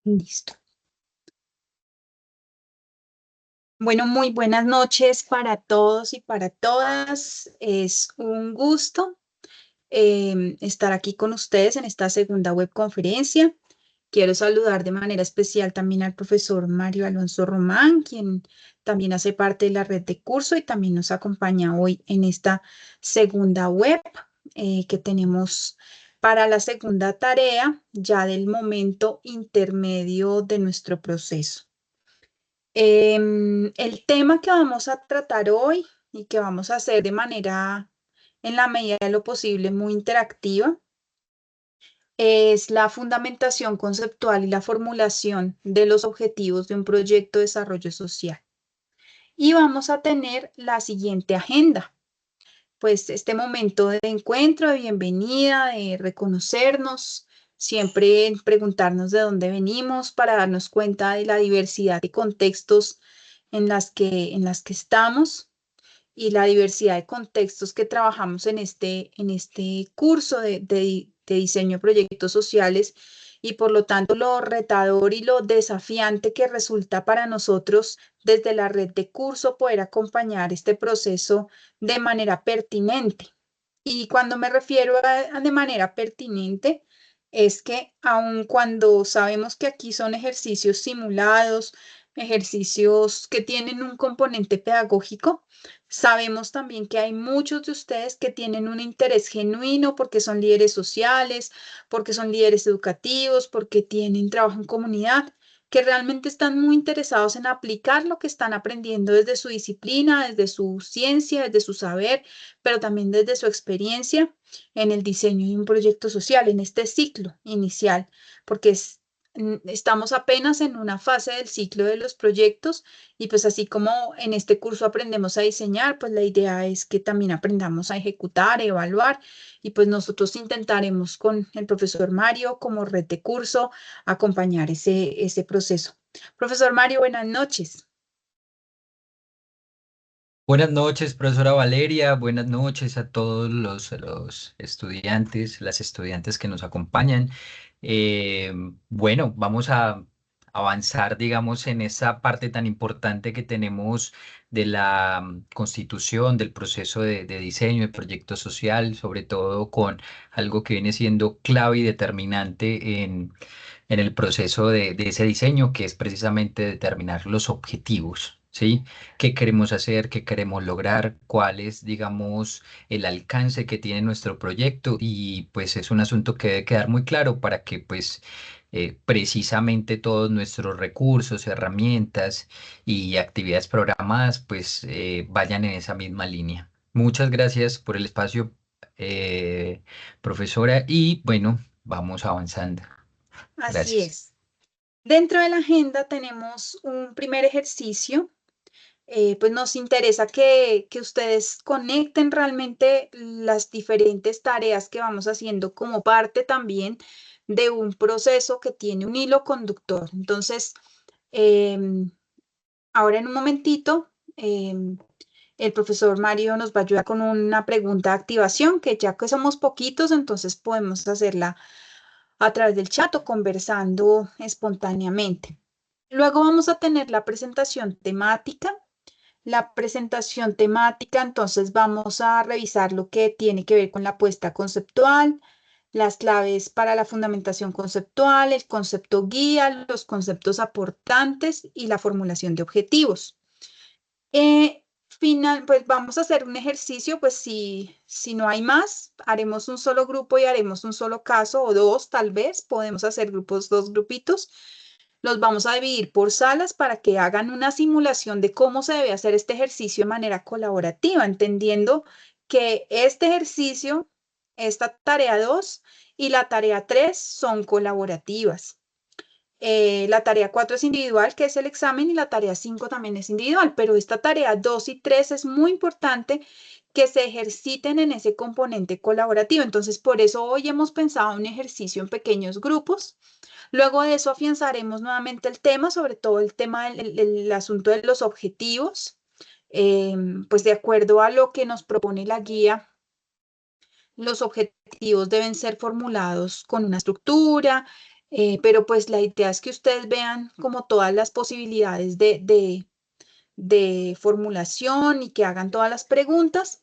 Listo. Bueno, muy buenas noches para todos y para todas. Es un gusto estar aquí con ustedes en esta segunda webconferencia. Quiero saludar de manera especial también al profesor Mario Alonso Román, quien también hace parte de la red de curso y también nos acompaña hoy en esta segunda web que tenemos para la segunda tarea ya del momento intermedio de nuestro proceso. El tema que vamos a tratar hoy y que vamos a hacer de manera, en la medida de lo posible, muy interactiva, es la fundamentación conceptual y la formulación de los objetivos de un proyecto de desarrollo social. Y vamos a tener la siguiente agenda. Pues este momento de encuentro, de bienvenida, de reconocernos, siempre preguntarnos de dónde venimos para darnos cuenta de la diversidad de contextos en las que estamos y la diversidad de contextos que trabajamos en este curso de diseño de proyectos sociales y por lo tanto lo retador y lo desafiante que resulta para nosotros desde la red de curso poder acompañar este proceso de manera pertinente. Y cuando me refiero a de manera pertinente, es que aun cuando sabemos que aquí son ejercicios simulados, ejercicios que tienen un componente pedagógico, sabemos también que hay muchos de ustedes que tienen un interés genuino porque son líderes sociales, porque son líderes educativos, porque tienen trabajo en comunidad, que realmente están muy interesados en aplicar lo que están aprendiendo desde su disciplina, desde su ciencia, desde su saber, pero también desde su experiencia en el diseño de un proyecto social, en este ciclo inicial, porque estamos apenas en una fase del ciclo de los proyectos y pues así como en este curso aprendemos a diseñar, pues la idea es que también aprendamos a ejecutar, evaluar y pues nosotros intentaremos con el profesor Mario como red de curso acompañar ese proceso. Profesor Mario, buenas noches. Buenas noches, profesora Valeria. Buenas noches a todos los estudiantes, las estudiantes que nos acompañan. Eh, bueno, vamos a avanzar, digamos, en esa parte tan importante que tenemos de la constitución, del proceso de diseño de proyecto social, sobre todo con algo que viene siendo clave y determinante en el proceso de ese diseño, que es precisamente determinar los objetivos. ¿Sí? ¿Qué queremos hacer? ¿Qué queremos lograr? ¿Cuál es, digamos, el alcance que tiene nuestro proyecto? Y pues es un asunto que debe quedar muy claro para que pues precisamente todos nuestros recursos, herramientas y actividades programadas pues vayan en esa misma línea. Muchas gracias por el espacio, profesora, y bueno, vamos avanzando. Así Gracias. es. Dentro de la agenda tenemos un primer ejercicio. Pues nos interesa que ustedes conecten realmente las diferentes tareas que vamos haciendo como parte también de un proceso que tiene un hilo conductor. Entonces, em, ahora en un momentito, el profesor Mario nos va a ayudar con una pregunta de activación, que ya que somos poquitos, entonces podemos hacerla a través del chat o conversando espontáneamente. Luego vamos a tener la presentación temática. La presentación temática, entonces vamos a revisar lo que tiene que ver con la apuesta conceptual, las claves para la fundamentación conceptual, el concepto guía, los conceptos aportantes y la formulación de objetivos. Pues vamos a hacer un ejercicio, pues si no hay más, haremos un solo grupo y haremos un solo caso o dos, tal vez, podemos hacer grupos, dos grupitos. Los vamos a dividir por salas para que hagan una simulación de cómo se debe hacer este ejercicio de manera colaborativa, entendiendo que este ejercicio, esta tarea 2 y la tarea 3 son colaborativas. La tarea 4 es individual, que es el examen, y la tarea 5 también es individual, pero esta tarea 2 y 3 es muy importante que se ejerciten en ese componente colaborativo. Entonces, por eso hoy hemos pensado un ejercicio en pequeños grupos. Luego de eso afianzaremos nuevamente el tema, sobre todo el tema del asunto de los objetivos, pues de acuerdo a lo que nos propone la guía. Los objetivos deben ser formulados con una estructura, pero pues la idea es que ustedes vean como todas las posibilidades de formulación y que hagan todas las preguntas.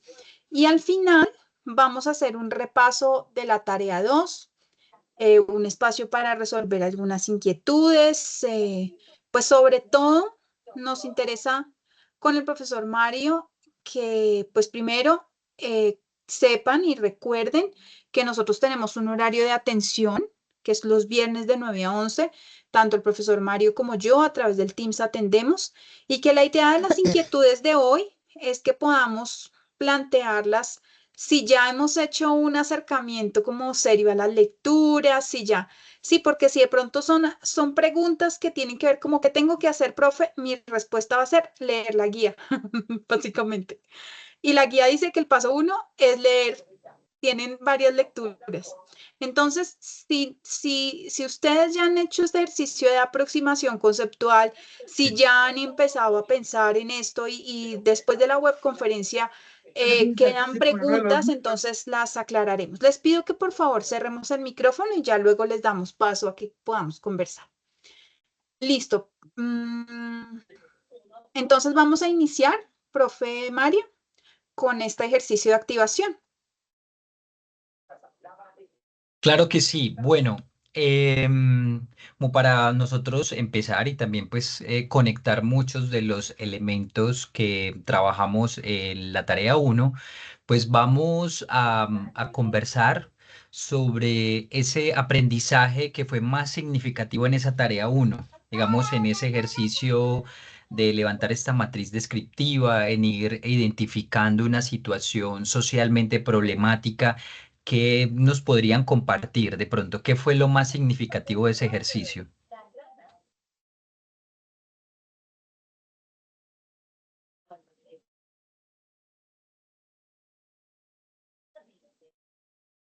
Y al final vamos a hacer un repaso de la tarea 2, un espacio para resolver algunas inquietudes. Pues sobre todo nos interesa con el profesor Mario que pues primero sepan y recuerden que nosotros tenemos un horario de atención que es los viernes de 9 a 11, tanto el profesor Mario como yo a través del Teams atendemos y que la idea de las inquietudes de hoy es que podamos plantearlas si ya hemos hecho un acercamiento como serio a las lecturas, si ya, sí, porque si de pronto son preguntas que tienen que ver como que tengo que hacer, profe, mi respuesta va a ser leer la guía, básicamente. Y la guía dice que el paso uno es leer, tienen varias lecturas. Entonces, si ustedes ya han hecho este ejercicio de aproximación conceptual, si ya han empezado a pensar en esto y después de la webconferencia quedan preguntas, entonces las aclararemos. Les pido que por favor cerremos el micrófono y ya luego les damos paso a que podamos conversar. Listo. Entonces vamos a iniciar, profe Mario, con este ejercicio de activación. Claro que sí. Bueno, como para nosotros empezar y también pues conectar muchos de los elementos que trabajamos en la tarea uno, pues vamos a conversar sobre ese aprendizaje que fue más significativo en esa tarea uno, digamos, en ese ejercicio de levantar esta matriz descriptiva, en ir identificando una situación socialmente problemática que nos podrían compartir de pronto. ¿Qué fue lo más significativo de ese ejercicio?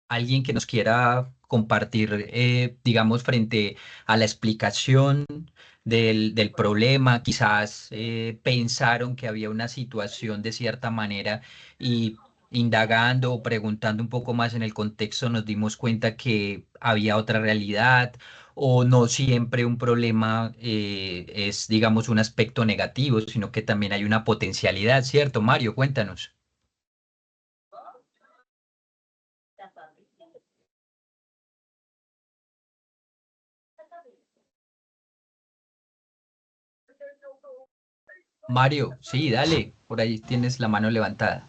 Alguien que nos quiera compartir, digamos, frente a la explicación del problema, quizás pensaron que había una situación de cierta manera y indagando o preguntando un poco más en el contexto nos dimos cuenta que había otra realidad o no siempre un problema es, digamos, un aspecto negativo, sino que también hay una potencialidad, ¿cierto? Mario, cuéntanos. Mario, sí, dale, por ahí tienes la mano levantada.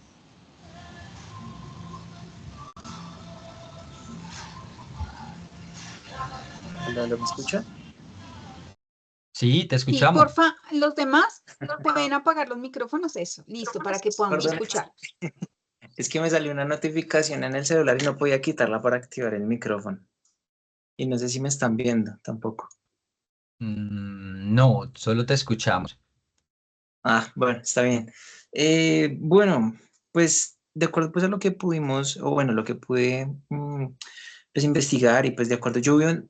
Hola, ¿lo me escucha? Sí, te Sí, escuchamos. porfa, los demás pueden apagar los micrófonos, eso, listo, para que podamos Perdón, escuchar. es que me salió una notificación en el celular y no podía quitarla para activar el micrófono. Y no sé si me están viendo tampoco. No, solo te escuchamos. Ah, bueno, está bien. Bueno, pues de acuerdo pues a lo que pudimos, o bueno, lo que pude pues investigar y pues de acuerdo,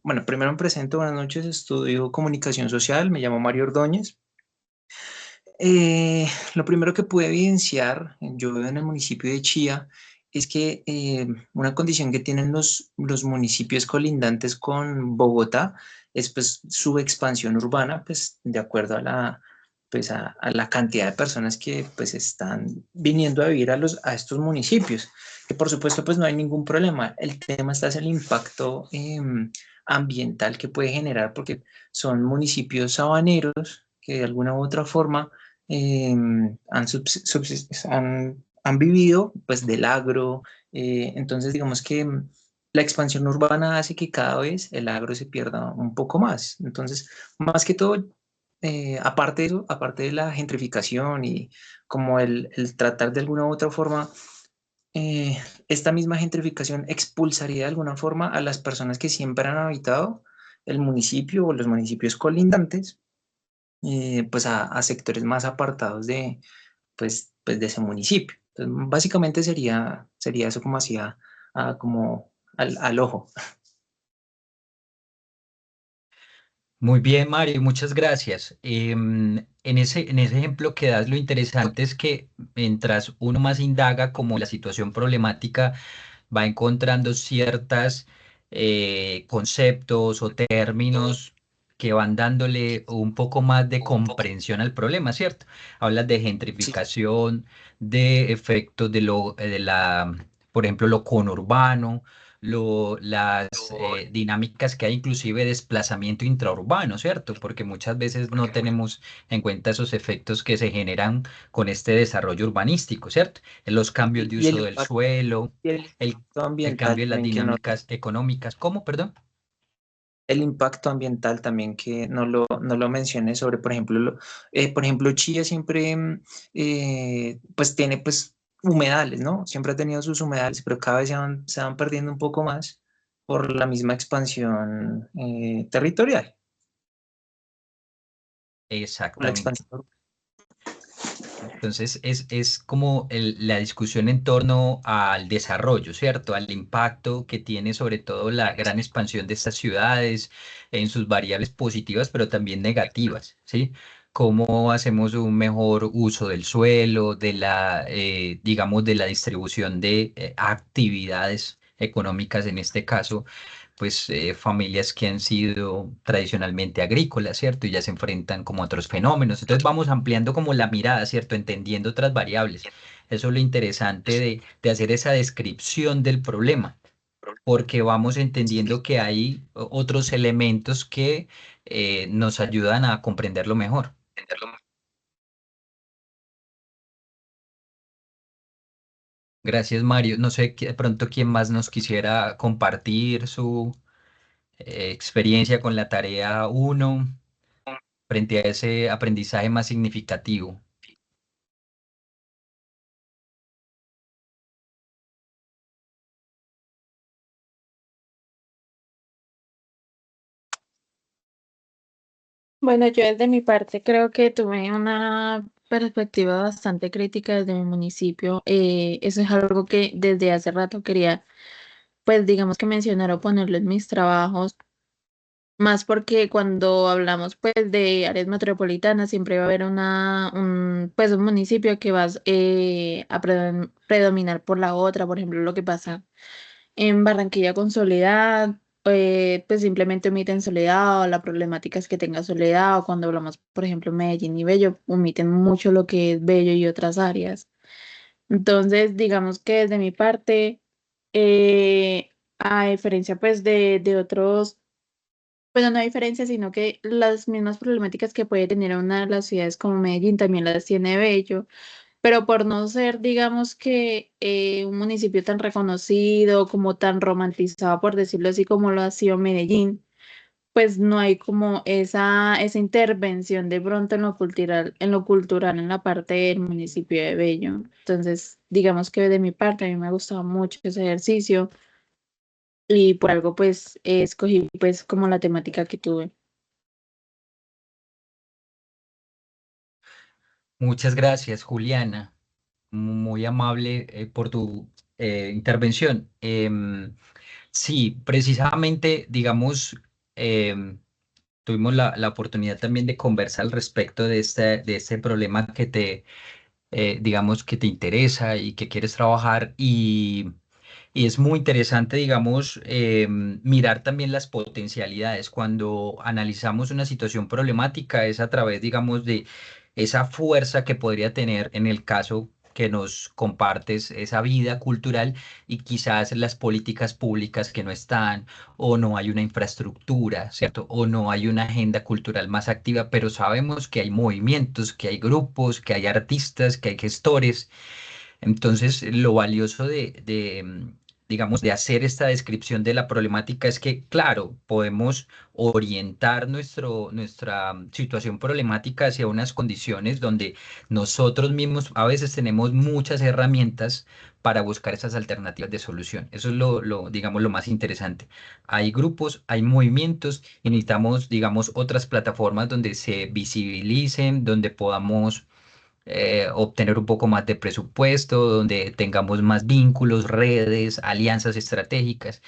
bueno, primero me presento, buenas noches, estudio comunicación social, me llamo Mario Ordóñez. Lo primero que pude evidenciar, yo vivo en el municipio de Chía, es que una condición que tienen los municipios colindantes con Bogotá es pues su expansión urbana, pues de acuerdo a a la cantidad de personas que pues están viniendo a vivir a estos municipios, que por supuesto pues no hay ningún problema. El tema está es el impacto ambiental que puede generar porque son municipios sabaneros que de alguna u otra forma han vivido pues del agro, entonces digamos que la expansión urbana hace que cada vez el agro se pierda un poco más. Entonces, más que todo, aparte de eso, aparte de la gentrificación y como el tratar de alguna u otra forma, eh, esta misma gentrificación expulsaría de alguna forma a las personas que siempre han habitado el municipio o los municipios colindantes pues a sectores más apartados de, pues de ese municipio. Entonces, básicamente sería eso como hacía como al ojo. Muy bien, Mario, muchas gracias. En ese ejemplo que das, lo interesante es que mientras uno más indaga como la situación problemática, va encontrando ciertas conceptos o términos que van dándole un poco más de comprensión al problema, ¿cierto? Hablas de Sí, gentrificación, de efectos por ejemplo, lo conurbano, las dinámicas que hay, inclusive desplazamiento intraurbano, ¿cierto? Porque muchas veces no tenemos en cuenta esos efectos que se generan con este desarrollo urbanístico, ¿cierto? Los cambios de y uso del suelo, el el, impacto el ambiental cambio en las también que no, dinámicas económicas. ¿Cómo, perdón? el impacto ambiental también que no lo mencioné sobre, por ejemplo, por ejemplo, Chía siempre pues tiene pues humedales, ¿no? Siempre ha tenido sus humedales, pero cada vez se van perdiendo un poco más por la misma expansión territorial, por la Exactamente. expansión. Entonces es como la discusión en torno al desarrollo, ¿cierto? Al impacto que tiene sobre todo la gran expansión de estas ciudades en sus variables positivas, pero también negativas, ¿sí? Cómo hacemos un mejor uso del suelo, digamos, de la distribución de actividades económicas en este caso pues familias que han sido tradicionalmente agrícolas, ¿cierto? Y ya se enfrentan como a otros fenómenos. Entonces vamos ampliando como la mirada, ¿cierto? Entendiendo otras variables. Eso es lo interesante de hacer esa descripción del problema, porque vamos entendiendo que hay otros elementos que nos ayudan a comprenderlo mejor. Gracias, Mario. No sé, de pronto quién más nos quisiera compartir su experiencia con la tarea uno frente a ese aprendizaje más significativo. Bueno, yo desde mi parte creo que tuve una perspectiva bastante crítica desde mi municipio. Eso es algo que desde hace rato quería, pues digamos que mencionar o ponerlo en mis trabajos, más porque cuando hablamos pues de áreas metropolitanas siempre va a haber pues un municipio que va a predominar por la otra, por ejemplo, lo que pasa en Barranquilla con Soledad, pues simplemente omiten Soledad o la problemática es que tenga Soledad, o cuando hablamos, por ejemplo, Medellín y Bello, omiten mucho lo que es Bello y otras áreas. Entonces, digamos que desde mi parte, a diferencia pues de otros, bueno, no hay diferencia, sino que las mismas problemáticas que puede tener una de las ciudades como Medellín también las tiene Bello, pero por no ser, digamos que un municipio tan reconocido, como tan romantizado, por decirlo así, como lo ha sido Medellín, pues no hay como esa intervención de pronto en la parte del municipio de Bello. Entonces, digamos que de mi parte, a mí me ha gustado mucho ese ejercicio y por algo pues escogí pues como la temática que tuve. Muchas gracias, Juliana. Muy amable por tu intervención. Sí, precisamente, digamos, em, tuvimos la oportunidad también de conversar al respecto de este problema digamos, que te interesa y que quieres trabajar y es muy interesante, digamos, mirar también las potencialidades. Cuando analizamos una situación problemática es a través, digamos, de esa fuerza que podría tener en el caso que nos compartes esa vida cultural y quizás las políticas públicas que no están o no hay una infraestructura, ¿cierto? O no hay una agenda cultural más activa, pero sabemos que hay movimientos, que hay grupos, que hay artistas, que hay gestores entonces, lo valioso digamos, de hacer esta descripción de la problemática es que, claro, podemos orientar nuestra situación problemática hacia unas condiciones donde nosotros mismos a veces tenemos muchas herramientas para buscar esas alternativas de solución. Eso es digamos, lo más interesante. Hay grupos, hay movimientos y necesitamos, digamos, otras plataformas donde se visibilicen, donde podamos obtener un poco más de presupuesto, donde tengamos más vínculos, redes, alianzas estratégicas.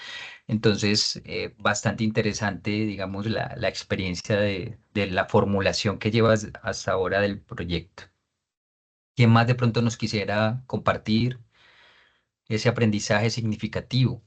Entonces, bastante interesante, digamos, la experiencia de la formulación que llevas hasta ahora del proyecto. ¿Quién más de pronto nos quisiera compartir ese aprendizaje significativo?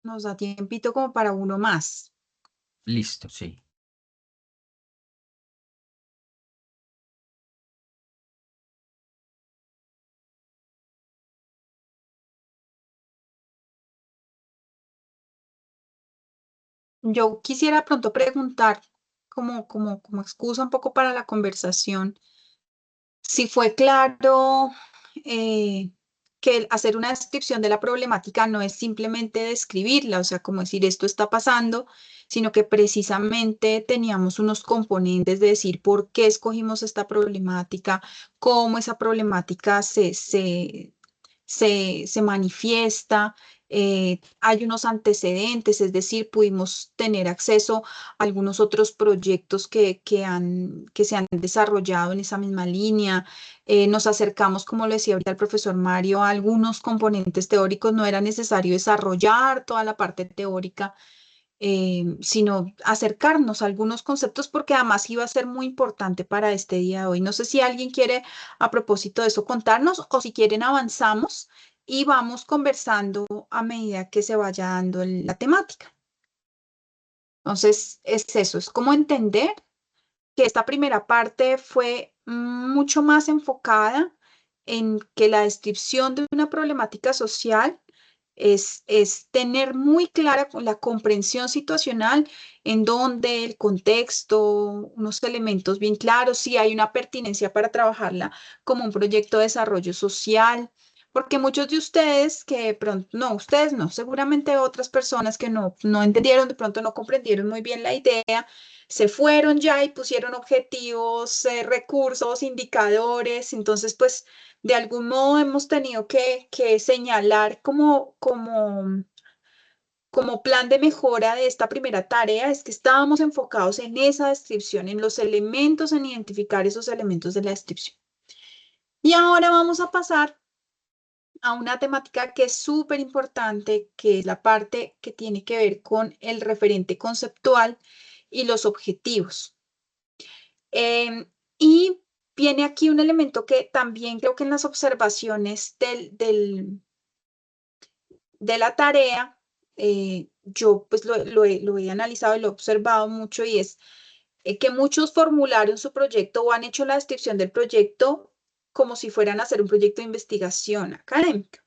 nos da tiempito como para uno más. Listo, sí. Yo quisiera pronto preguntar, como excusa un poco para la conversación, si fue claro que el hacer una descripción de la problemática no es simplemente describirla, o sea, como decir esto está pasando, sino que precisamente teníamos unos componentes de decir por qué escogimos esta problemática, cómo esa problemática se manifiesta. Hay unos antecedentes, es decir, pudimos tener acceso a algunos otros proyectos que se han desarrollado en esa misma línea. Nos acercamos, como lo decía ahorita el profesor Mario, a algunos componentes teóricos. No era necesario desarrollar toda la parte teórica, sino acercarnos a algunos conceptos porque además iba a ser muy importante para este día de hoy. No sé si alguien quiere, a propósito de eso, contarnos o si quieren avanzamos y vamos conversando a medida que se vaya dando la temática. Entonces, es eso, es como entender que esta primera parte fue mucho más enfocada en que la descripción de una problemática social es tener muy clara la comprensión situacional en donde el contexto, unos elementos bien claros, si hay una pertinencia para trabajarla como un proyecto de desarrollo social. Porque muchos de ustedes que de pronto, no, ustedes no, seguramente otras personas que no entendieron, de pronto no comprendieron muy bien la idea, se fueron ya y pusieron objetivos, recursos, indicadores. Entonces, pues, de algún modo hemos tenido que señalar como plan de mejora de esta primera tarea, es que estábamos enfocados en esa descripción, en los elementos, en identificar esos elementos de la descripción. Y ahora vamos a pasar a una temática que es súper importante, que es la parte que tiene que ver con el referente conceptual y los objetivos. Y viene aquí un elemento que también creo que en las observaciones de la tarea, yo pues lo he analizado y lo he observado mucho, y es que muchos formularon su proyecto o han hecho la descripción del proyecto como si fueran a hacer un proyecto de investigación académica.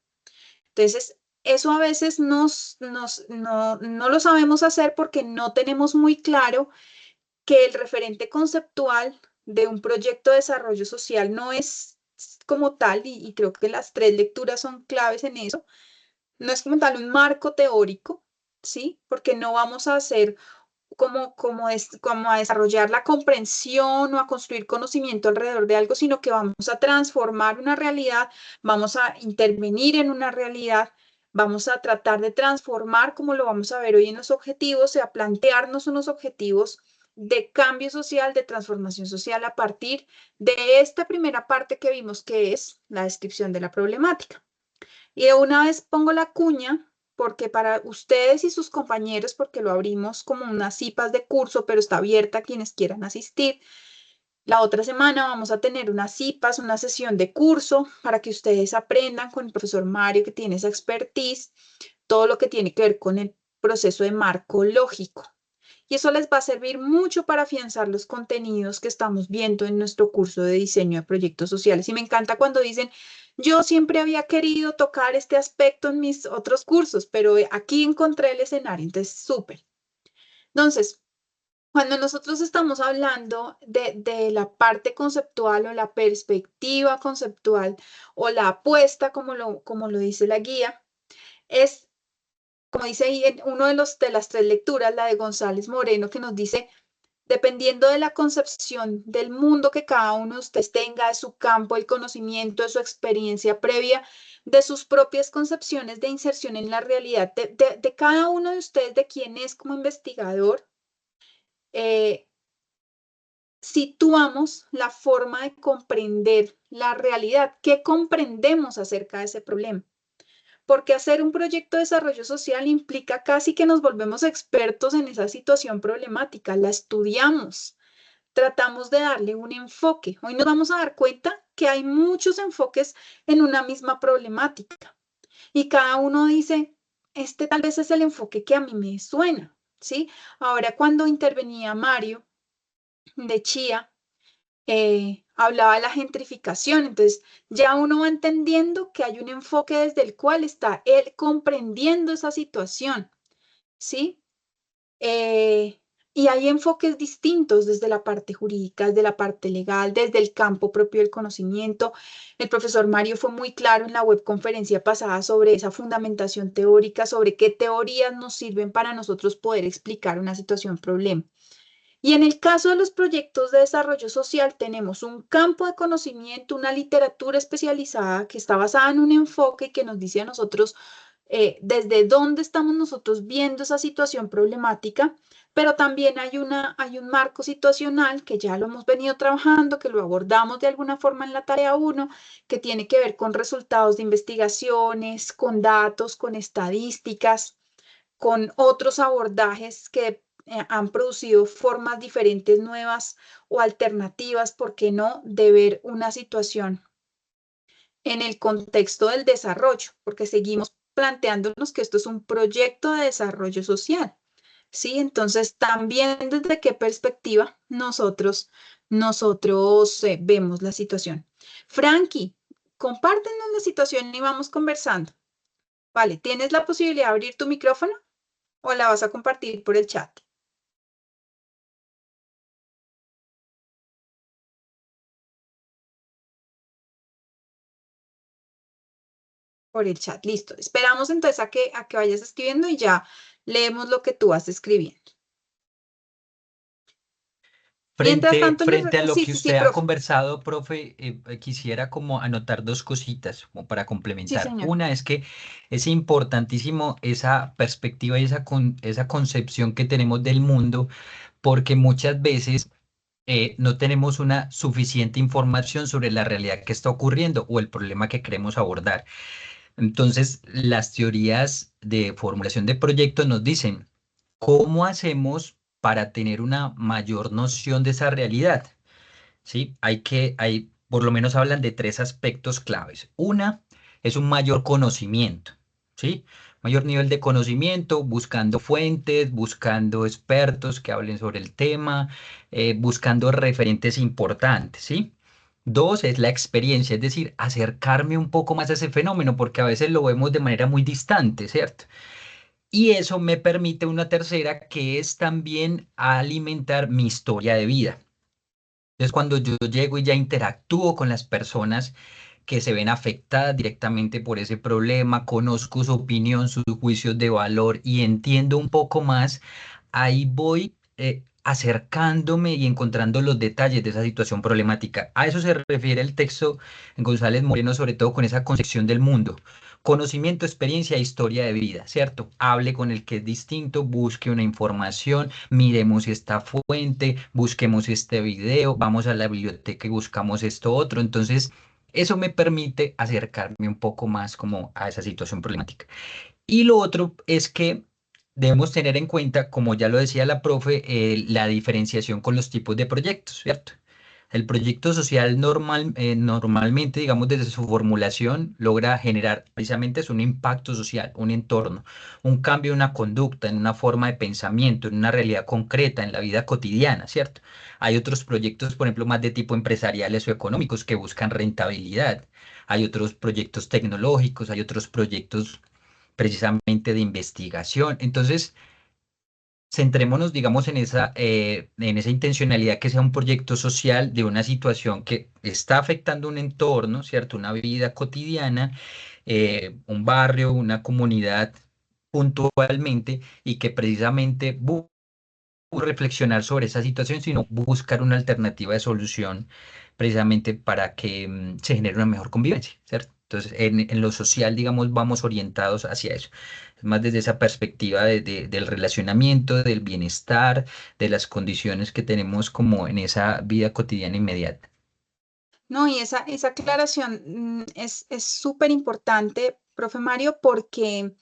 Entonces, eso a veces no lo sabemos hacer porque no tenemos muy claro que el referente conceptual de un proyecto de desarrollo social no es como tal, y creo que las 3 lecturas son claves en eso, no es como tal un marco teórico, ¿sí? Porque no vamos a hacer como a desarrollar la comprensión o a construir conocimiento alrededor de algo, sino que vamos a transformar una realidad, vamos a intervenir en una realidad, vamos a tratar de transformar, como lo vamos a ver hoy en los objetivos, a plantearnos unos objetivos de cambio social, de transformación social a partir de esta primera parte que vimos, que es la descripción de la problemática. Y de una vez pongo la cuña, porque para ustedes y sus compañeros, porque lo abrimos como unas cipas de curso, pero está abierta a quienes quieran asistir. La otra semana vamos a tener unas cipas, una sesión de curso para que ustedes aprendan con el profesor Mario, que tiene esa expertise, todo lo que tiene que ver con el proceso de marco lógico. Y eso les va a servir mucho para afianzar los contenidos que estamos viendo en nuestro curso de diseño de proyectos sociales. Y me encanta cuando dicen, yo siempre había querido tocar este aspecto en mis otros cursos, pero aquí encontré el escenario, entonces súper. Entonces, cuando nosotros estamos hablando de la parte conceptual o la perspectiva conceptual o la apuesta, como lo dice la guía, es, como dice ahí en uno de las 3 lecturas, la de González Moreno, que nos dice, dependiendo de la concepción del mundo que cada uno de ustedes tenga, de su campo, el conocimiento, de su experiencia previa, de sus propias concepciones de inserción en la realidad, de cada uno de ustedes, de quién es como investigador, situamos la forma de comprender la realidad. ¿Qué comprendemos acerca de ese problema? Porque hacer un proyecto de desarrollo social implica casi que nos volvemos expertos en esa situación problemática, la estudiamos, tratamos de darle un enfoque. Hoy nos vamos a dar cuenta que hay muchos enfoques en una misma problemática y cada uno dice, este tal vez es el enfoque que a mí me suena, ¿sí? Ahora, cuando intervenía Mario de Chía, hablaba de la gentrificación, entonces ya uno va entendiendo que hay un enfoque desde el cual está él comprendiendo esa situación, ¿sí? Eh, y hay enfoques distintos desde la parte jurídica, desde la parte legal, desde el campo propio del conocimiento. El profesor Mario fue muy claro en la webconferencia pasada sobre esa fundamentación teórica, sobre qué teorías nos sirven para nosotros poder explicar una situación problema. Y en el caso de los proyectos de desarrollo social, tenemos un campo de conocimiento, una literatura especializada que está basada en un enfoque que nos dice a nosotros desde dónde estamos nosotros viendo esa situación problemática, pero también hay un marco situacional que ya lo hemos venido trabajando, que lo abordamos de alguna forma en la tarea 1, que tiene que ver con resultados de investigaciones, con datos, con estadísticas, con otros abordajes que han producido formas diferentes, nuevas o alternativas, ¿por qué no?, de ver una situación en el contexto del desarrollo, porque seguimos planteándonos que esto es un proyecto de desarrollo social, ¿sí? Entonces, también desde qué perspectiva nosotros vemos la situación. Frankie, compártenos la situación y vamos conversando. Vale, ¿tienes la posibilidad de abrir tu micrófono o la vas a compartir por el chat? Por el chat, listo. Esperamos entonces a que vayas escribiendo y ya leemos lo que tú vas escribiendo. Mientras tanto, Frente a lo sí, que sí, sí, usted ha profe. conversado, profe, quisiera como anotar dos cositas como para Sí, complementar. señor. Una es que es importantísimo esa perspectiva y esa concepción que tenemos del mundo, porque muchas veces no tenemos una suficiente información sobre la realidad que está ocurriendo o el problema que queremos abordar. Entonces, las teorías de formulación de proyectos nos dicen, ¿cómo hacemos para tener una mayor noción de esa realidad? ¿Sí? Por lo menos hablan de tres aspectos claves. Una es un mayor conocimiento, ¿sí? Mayor nivel de conocimiento, buscando fuentes, buscando expertos que hablen sobre el tema, buscando referentes importantes, ¿sí? Dos es la experiencia, es decir, acercarme un poco más a ese fenómeno, porque a veces lo vemos de manera muy distante, ¿cierto? Y eso me permite una tercera, que es también alimentar mi historia de vida. Entonces, cuando yo llego y ya interactúo con las personas que se ven afectadas directamente por ese problema, conozco su opinión, sus juicios de valor y entiendo un poco más, ahí voy acercándome y encontrando los detalles de esa situación problemática. A eso se refiere el texto en González Moreno, sobre todo con esa concepción del mundo. Conocimiento, experiencia e historia de vida, ¿cierto? Hable con el que es distinto, busque una información, miremos esta fuente, busquemos este video, vamos a la biblioteca y buscamos esto otro. Entonces, eso me permite acercarme un poco más como a esa situación problemática. Y lo otro es que debemos tener en cuenta, como ya lo decía la profe, la diferenciación con los tipos de proyectos, ¿cierto? El proyecto social normalmente, digamos, desde su formulación, logra generar precisamente es un impacto social, un entorno, un cambio en una conducta, en una forma de pensamiento, en una realidad concreta, en la vida cotidiana, ¿cierto? Hay otros proyectos, por ejemplo, más de tipo empresariales o económicos que buscan rentabilidad. Hay otros proyectos tecnológicos, hay otros proyectos precisamente de investigación. Entonces, centrémonos, digamos, en esa intencionalidad que sea un proyecto social de una situación que está afectando un entorno, ¿cierto? Una vida cotidiana, un barrio, una comunidad puntualmente y que precisamente reflexionar sobre esa situación, sino buscar una alternativa de solución precisamente para que se genere una mejor convivencia, ¿cierto? Entonces, en lo social, digamos, vamos orientados hacia eso. Es más desde esa perspectiva del relacionamiento, del bienestar, de las condiciones que tenemos como en esa vida cotidiana inmediata. No, y esa aclaración es súper importante, profe Mario, porque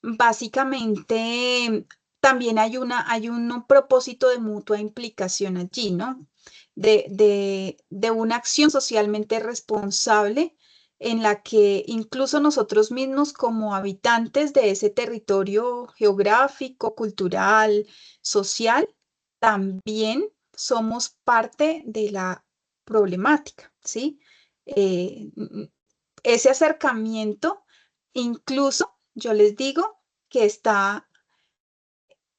básicamente también hay un propósito de mutua implicación allí, ¿no? De una acción socialmente responsable en la que incluso nosotros mismos como habitantes de ese territorio geográfico, cultural, social, también somos parte de la problemática, ¿sí? Ese acercamiento, incluso yo les digo que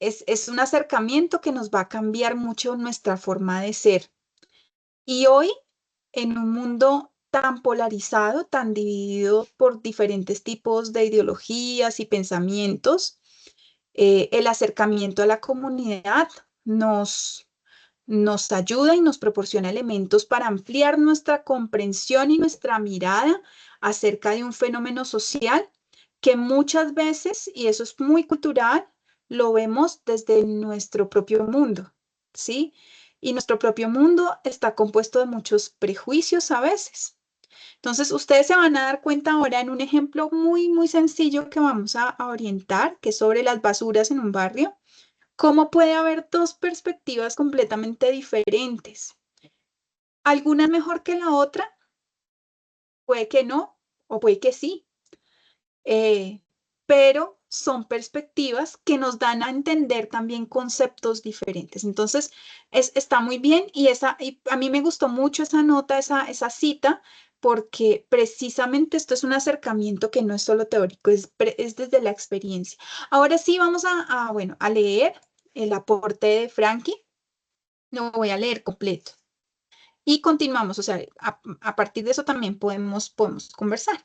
es un acercamiento que nos va a cambiar mucho nuestra forma de ser. Y hoy, en un mundo tan polarizado, tan dividido por diferentes tipos de ideologías y pensamientos, el acercamiento a la comunidad nos ayuda y nos proporciona elementos para ampliar nuestra comprensión y nuestra mirada acerca de un fenómeno social que muchas veces, y eso es muy cultural, lo vemos desde nuestro propio mundo, ¿sí? Y nuestro propio mundo está compuesto de muchos prejuicios a veces. Entonces, ustedes se van a dar cuenta ahora en un ejemplo muy, muy sencillo que vamos a orientar, que es sobre las basuras en un barrio. ¿Cómo puede haber dos perspectivas completamente diferentes? ¿Alguna mejor que la otra? Puede que no, o puede que sí, eh, pero son perspectivas que nos dan a entender también conceptos diferentes. Entonces, está muy bien y a mí me gustó mucho esa nota, esa cita, porque precisamente esto es un acercamiento que no es solo teórico, es desde la experiencia. Ahora sí vamos bueno, a leer el aporte de Frankie. Lo voy a leer completo. Y continuamos, o sea, a partir de eso también podemos conversar.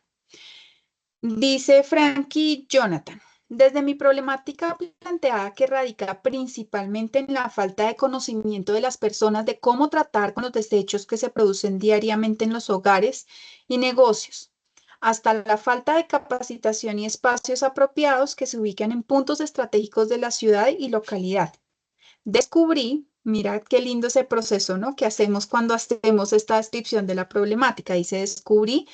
Dice Frankie Jonathan, desde mi problemática planteada que radica principalmente en la falta de conocimiento de las personas de cómo tratar con los desechos que se producen diariamente en los hogares y negocios, hasta la falta de capacitación y espacios apropiados que se ubican en puntos estratégicos de la ciudad y localidad. Descubrí, mira qué lindo ese proceso, ¿no? Que hacemos cuando hacemos esta descripción de la problemática. Dice, descubrí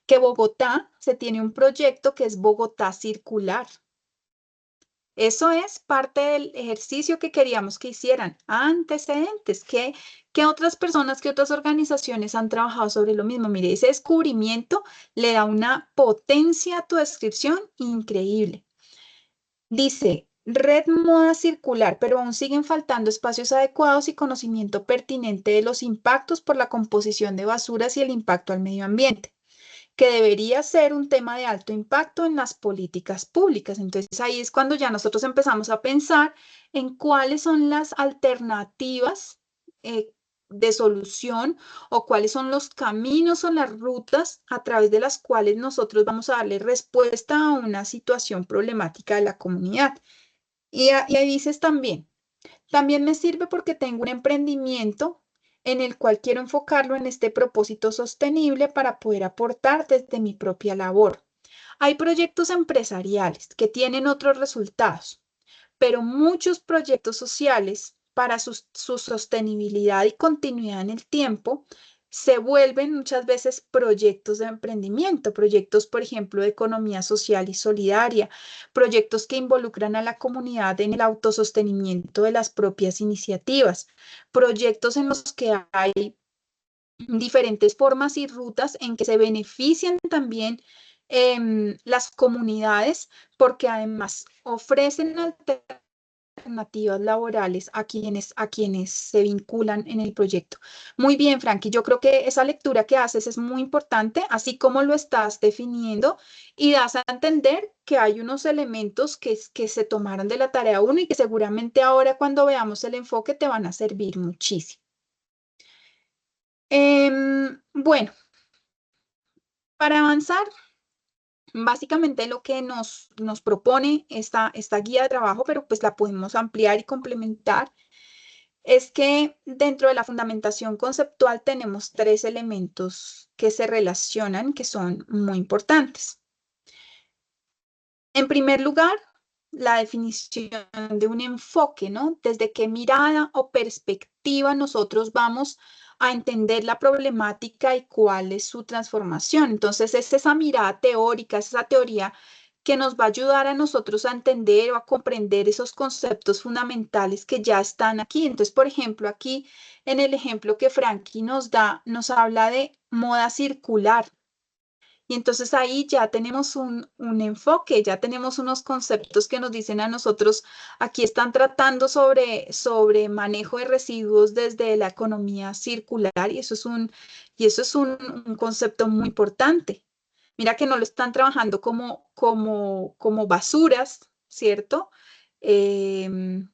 que Bogotá se tiene un proyecto que es Bogotá Circular. Eso es parte del ejercicio que queríamos que hicieran. Antecedentes, ¿qué otras personas, qué otras organizaciones han trabajado sobre lo mismo? Mire, ese descubrimiento le da una potencia a tu descripción increíble. Dice, red moda circular, pero aún siguen faltando espacios adecuados y conocimiento pertinente de los impactos por la composición de basuras y el impacto al medio ambiente, que debería ser un tema de alto impacto en las políticas públicas. Entonces ahí es cuando ya nosotros empezamos a pensar en cuáles son las alternativas de solución o cuáles son los caminos o las rutas a través de las cuales nosotros vamos a darle respuesta a una situación problemática de la comunidad. Y ahí dices también me sirve porque tengo un emprendimiento en el cual quiero enfocarlo en este propósito sostenible para poder aportar desde mi propia labor. Hay proyectos empresariales que tienen otros resultados, pero muchos proyectos sociales para su sostenibilidad y continuidad en el tiempo se vuelven muchas veces proyectos de emprendimiento, proyectos, por ejemplo, de economía social y solidaria, proyectos que involucran a la comunidad en el autosostenimiento de las propias iniciativas, proyectos en los que hay diferentes formas y rutas en que se benefician también las comunidades porque además ofrecen alternativas laborales a quienes se vinculan en el proyecto. Muy bien, Frankie, yo creo que esa lectura que haces es muy importante, así como lo estás definiendo, y das a entender que hay unos elementos que se tomaron de la tarea 1 y que seguramente ahora cuando veamos el enfoque te van a servir muchísimo. Bueno, para avanzar, básicamente lo que nos propone esta guía de trabajo, pero pues la podemos ampliar y complementar, es que dentro de la fundamentación conceptual tenemos 3 elementos que se relacionan, que son muy importantes. En primer lugar, la definición de un enfoque, ¿no? Desde qué mirada o perspectiva nosotros vamos a entender la problemática y cuál es su transformación. Entonces, es esa mirada teórica, es esa teoría que nos va a ayudar a nosotros a entender o a comprender esos conceptos fundamentales que ya están aquí. Entonces, por ejemplo, aquí en el ejemplo que Frankie nos da, nos habla de moda circular. Y entonces ahí ya tenemos un enfoque, ya tenemos unos conceptos que nos dicen a nosotros, aquí están tratando sobre manejo de residuos desde la economía circular y eso es un concepto muy importante. Mira que no lo están trabajando como basuras, ¿cierto? Em,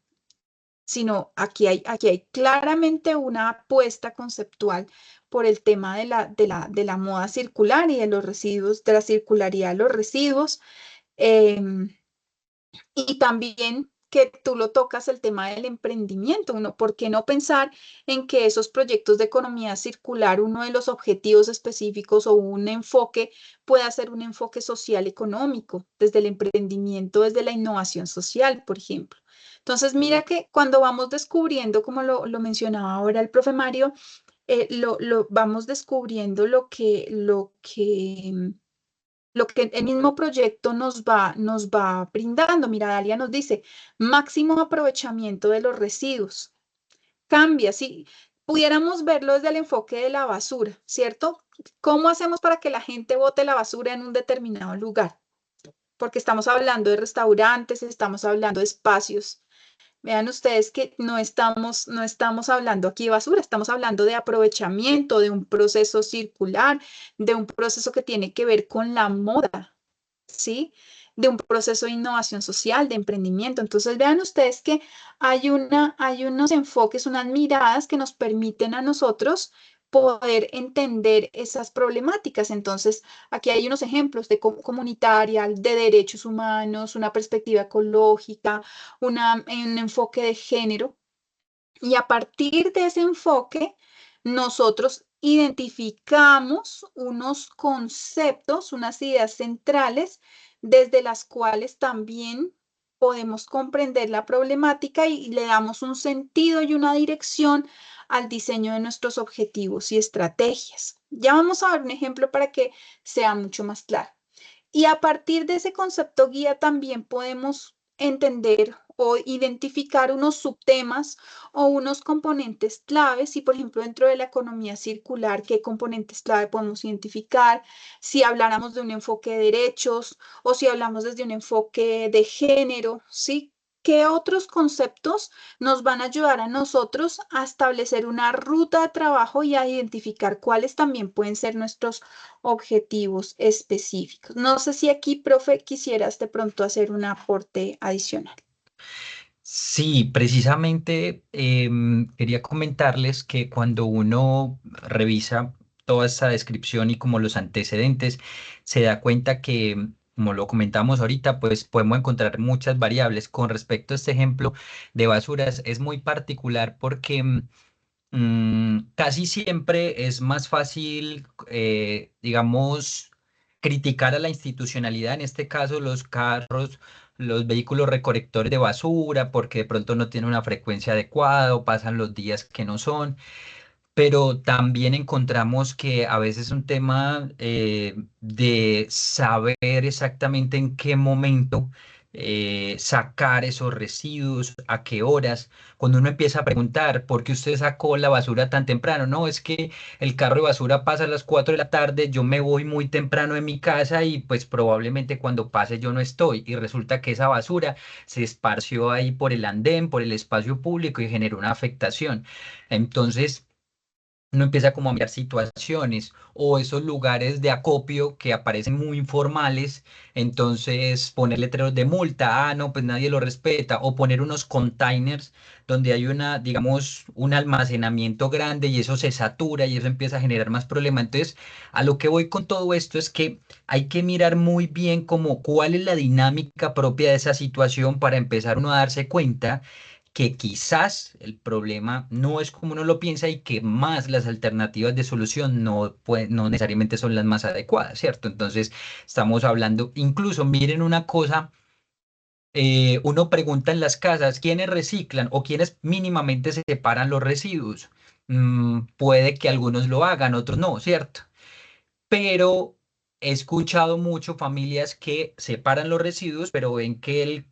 Sino aquí hay claramente una apuesta conceptual por el tema de la moda circular y de los residuos, de la circularidad de los residuos. em, y también que tú lo tocas el tema del emprendimiento. ¿Por qué no pensar en que esos proyectos de economía circular, uno de los objetivos específicos o un enfoque pueda ser un enfoque social económico, desde el emprendimiento, desde la innovación social, por ejemplo? Entonces, mira que cuando vamos descubriendo, como lo mencionaba ahora el profe Mario, vamos descubriendo lo que el mismo proyecto nos va brindando. Mira, Dalia nos dice, máximo aprovechamiento de los residuos. Cambia, si pudiéramos verlo desde el enfoque de la basura, ¿cierto? ¿Cómo hacemos para que la gente bote la basura en un determinado lugar? Porque estamos hablando de restaurantes, estamos hablando de espacios. Vean ustedes que no estamos hablando aquí de basura, estamos hablando de aprovechamiento, de un proceso circular, de un proceso que tiene que ver con la moda, ¿sí? De un proceso de innovación social, de emprendimiento. Entonces, vean ustedes que hay unos enfoques, unas miradas que nos permiten a nosotros poder entender esas problemáticas. Entonces, aquí hay unos ejemplos de comunitaria, de derechos humanos, una perspectiva ecológica, un enfoque de género. Y a partir de ese enfoque, nosotros identificamos unos conceptos, unas ideas centrales desde las cuales también podemos comprender la problemática y le damos un sentido y una dirección al diseño de nuestros objetivos y estrategias. Ya vamos a ver un ejemplo para que sea mucho más claro. Y a partir de ese concepto guía también podemos entender o identificar unos subtemas o unos componentes claves. Y, por ejemplo, dentro de la economía circular, ¿qué componentes clave podemos identificar? Si habláramos de un enfoque de derechos o si hablamos desde un enfoque de género, ¿sí? ¿Qué otros conceptos nos van a ayudar a nosotros a establecer una ruta de trabajo y a identificar cuáles también pueden ser nuestros objetivos específicos? No sé si aquí, profe, quisieras de pronto hacer un aporte adicional. Sí, precisamente quería comentarles que cuando uno revisa toda esta descripción y como los antecedentes, se da cuenta que, como lo comentamos ahorita, pues podemos encontrar muchas variables. Con respecto a este ejemplo de basuras, es muy particular porque casi siempre es más fácil, digamos, criticar a la institucionalidad, en este caso los carros, los vehículos recolectores de basura, porque de pronto no tienen una frecuencia adecuada o pasan los días que no son, pero también encontramos que a veces es un tema de saber exactamente en qué momento sacar esos residuos, a qué horas. Cuando uno empieza a preguntar por qué usted sacó la basura tan temprano, no, es que el carro de basura pasa a las 4 de la tarde, yo me voy muy temprano de mi casa y pues probablemente cuando pase yo no estoy y resulta que esa basura se esparció ahí por el andén, por el espacio público y generó una afectación. Entonces, uno empieza como a mirar situaciones o esos lugares de acopio que aparecen muy informales, entonces poner letreros de multa, ah, no, pues nadie lo respeta, o poner unos containers donde hay una, digamos, un almacenamiento grande y eso se satura y eso empieza a generar más problemas. Entonces, a lo que voy con todo esto es que hay que mirar muy bien como cuál es la dinámica propia de esa situación para empezar uno a darse cuenta que quizás el problema no es como uno lo piensa y que más las alternativas de solución no necesariamente son las más adecuadas, ¿cierto? Entonces, estamos hablando, incluso miren una cosa, uno pregunta en las casas, ¿quiénes reciclan o quiénes mínimamente se separan los residuos? Puede que algunos lo hagan, otros no, ¿cierto? Pero he escuchado mucho familias que separan los residuos, pero ven que el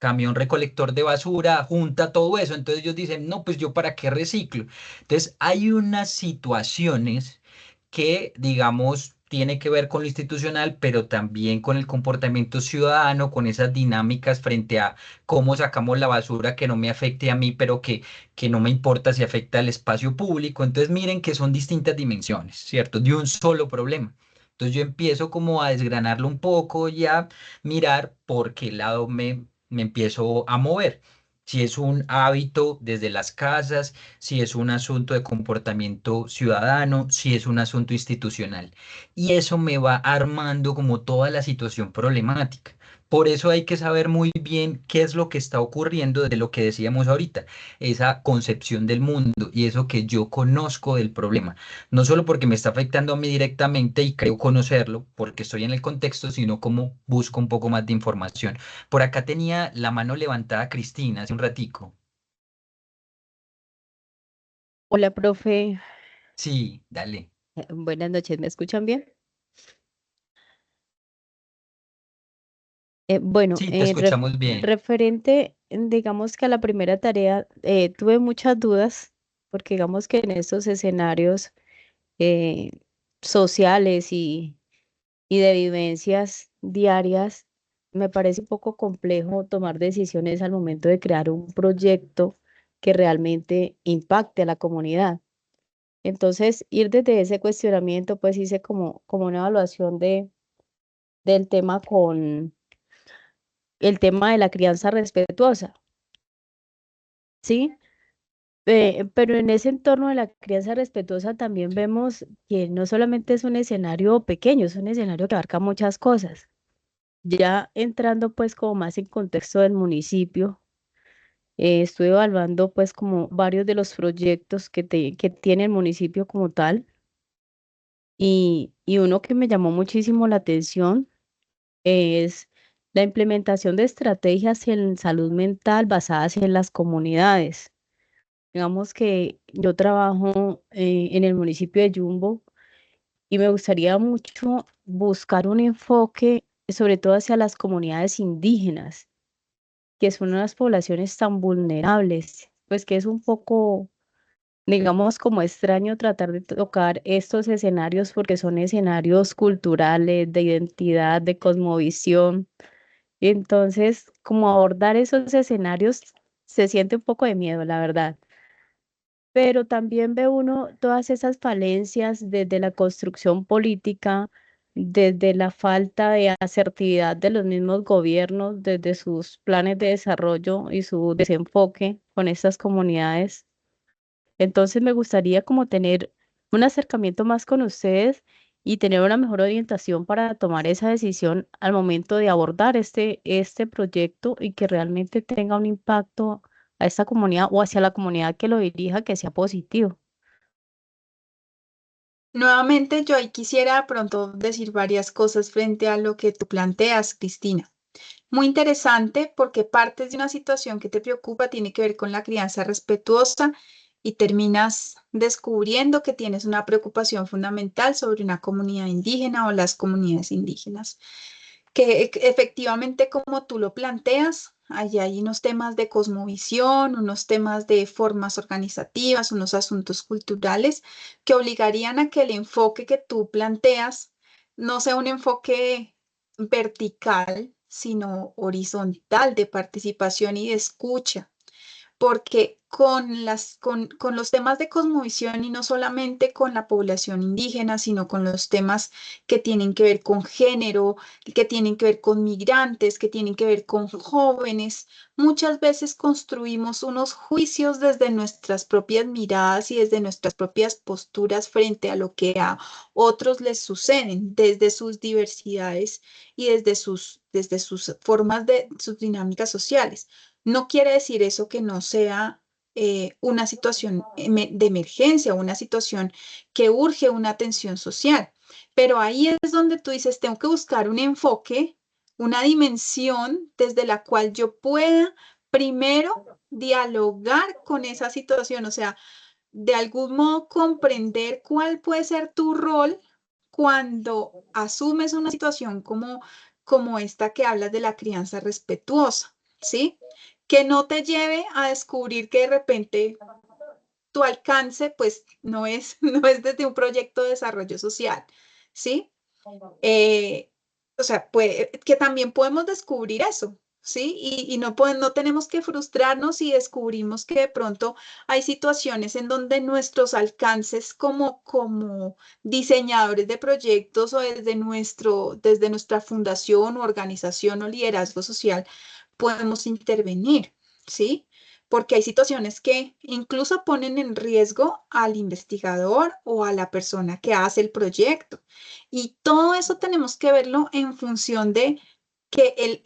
camión recolector de basura, junta todo eso. Entonces ellos dicen, no, pues yo para qué reciclo. Entonces hay unas situaciones que, digamos, tiene que ver con lo institucional, pero también con el comportamiento ciudadano, con esas dinámicas frente a cómo sacamos la basura que no me afecte a mí, pero que no me importa si afecta al espacio público. Entonces miren que son distintas dimensiones, ¿cierto? De un solo problema. Entonces yo empiezo como a desgranarlo un poco y a mirar por qué lado me empiezo a mover. Si es un hábito desde las casas, si es un asunto de comportamiento ciudadano, si es un asunto institucional. Y eso me va armando como toda la situación problemática. Por eso hay que saber muy bien qué es lo que está ocurriendo de lo que decíamos ahorita, esa concepción del mundo y eso que yo conozco del problema. No solo porque me está afectando a mí directamente y creo conocerlo, porque estoy en el contexto, sino como busco un poco más de información. Por acá tenía la mano levantada Cristina hace un ratico. Hola, profe. Sí, dale. Buenas noches, ¿me escuchan bien? Bueno, Sí, te escuchamos bien. referente, digamos que a la primera tarea, tuve muchas dudas, porque digamos que en estos escenarios eh, sociales y de vivencias diarias, me parece un poco complejo tomar decisiones al momento de crear un proyecto que realmente impacte a la comunidad. Entonces, ir desde ese cuestionamiento, pues hice como una evaluación del tema con el tema de la crianza respetuosa, ¿sí? Pero en ese entorno de la crianza respetuosa también vemos que no solamente es un escenario pequeño, es un escenario que abarca muchas cosas. Ya entrando pues como más en contexto del municipio, estuve evaluando pues como varios de los proyectos que tiene el municipio como tal y uno que me llamó muchísimo la atención es la implementación de estrategias en salud mental basadas en las comunidades. Digamos que yo trabajo en el municipio de Yumbo y me gustaría mucho buscar un enfoque, sobre todo hacia las comunidades indígenas, que son unas poblaciones tan vulnerables, pues que es un poco, digamos, como extraño tratar de tocar estos escenarios porque son escenarios culturales, de identidad, de cosmovisión. Y entonces, como abordar esos escenarios se siente un poco de miedo, la verdad. Pero también ve uno todas esas falencias desde la construcción política, desde la falta de asertividad de los mismos gobiernos, desde sus planes de desarrollo y su desenfoque con estas comunidades. Entonces me gustaría como tener un acercamiento más con ustedes y tener una mejor orientación para tomar esa decisión al momento de abordar este proyecto y que realmente tenga un impacto a esta comunidad o hacia la comunidad que lo dirija, que sea positivo. Nuevamente, yo ahí quisiera de pronto decir varias cosas frente a lo que tú planteas, Cristina. Muy interesante porque partes de una situación que te preocupa tiene que ver con la crianza respetuosa y terminas descubriendo que tienes una preocupación fundamental sobre una comunidad indígena o las comunidades indígenas que efectivamente como tú lo planteas, allí hay unos temas de cosmovisión, unos temas de formas organizativas, unos asuntos culturales que obligarían a que el enfoque que tú planteas no sea un enfoque vertical, sino horizontal de participación y de escucha porque con los temas de cosmovisión y no solamente con la población indígena, sino con los temas que tienen que ver con género, que tienen que ver con migrantes, que tienen que ver con jóvenes, muchas veces construimos unos juicios desde nuestras propias miradas y desde nuestras propias posturas frente a lo que a otros les suceden, desde sus diversidades y desde sus formas de sus dinámicas sociales. No quiere decir eso que no sea una situación de emergencia, una situación que urge una atención social. Pero ahí es donde tú dices, tengo que buscar un enfoque, una dimensión desde la cual yo pueda primero dialogar con esa situación, o sea, de algún modo comprender cuál puede ser tu rol cuando asumes una situación como esta que hablas de la crianza respetuosa, ¿sí? Que no te lleve a descubrir que de repente tu alcance pues no es, no es desde un proyecto de desarrollo social, ¿sí? Eh, o sea, que también podemos descubrir eso, ¿sí? Y no tenemos que frustrarnos si descubrimos que de pronto hay situaciones en donde nuestros alcances como diseñadores de proyectos o desde nuestra fundación o organización o liderazgo social podemos intervenir, ¿sí? Porque hay situaciones que incluso ponen en riesgo al investigador o a la persona que hace el proyecto. Y todo eso tenemos que verlo en función de que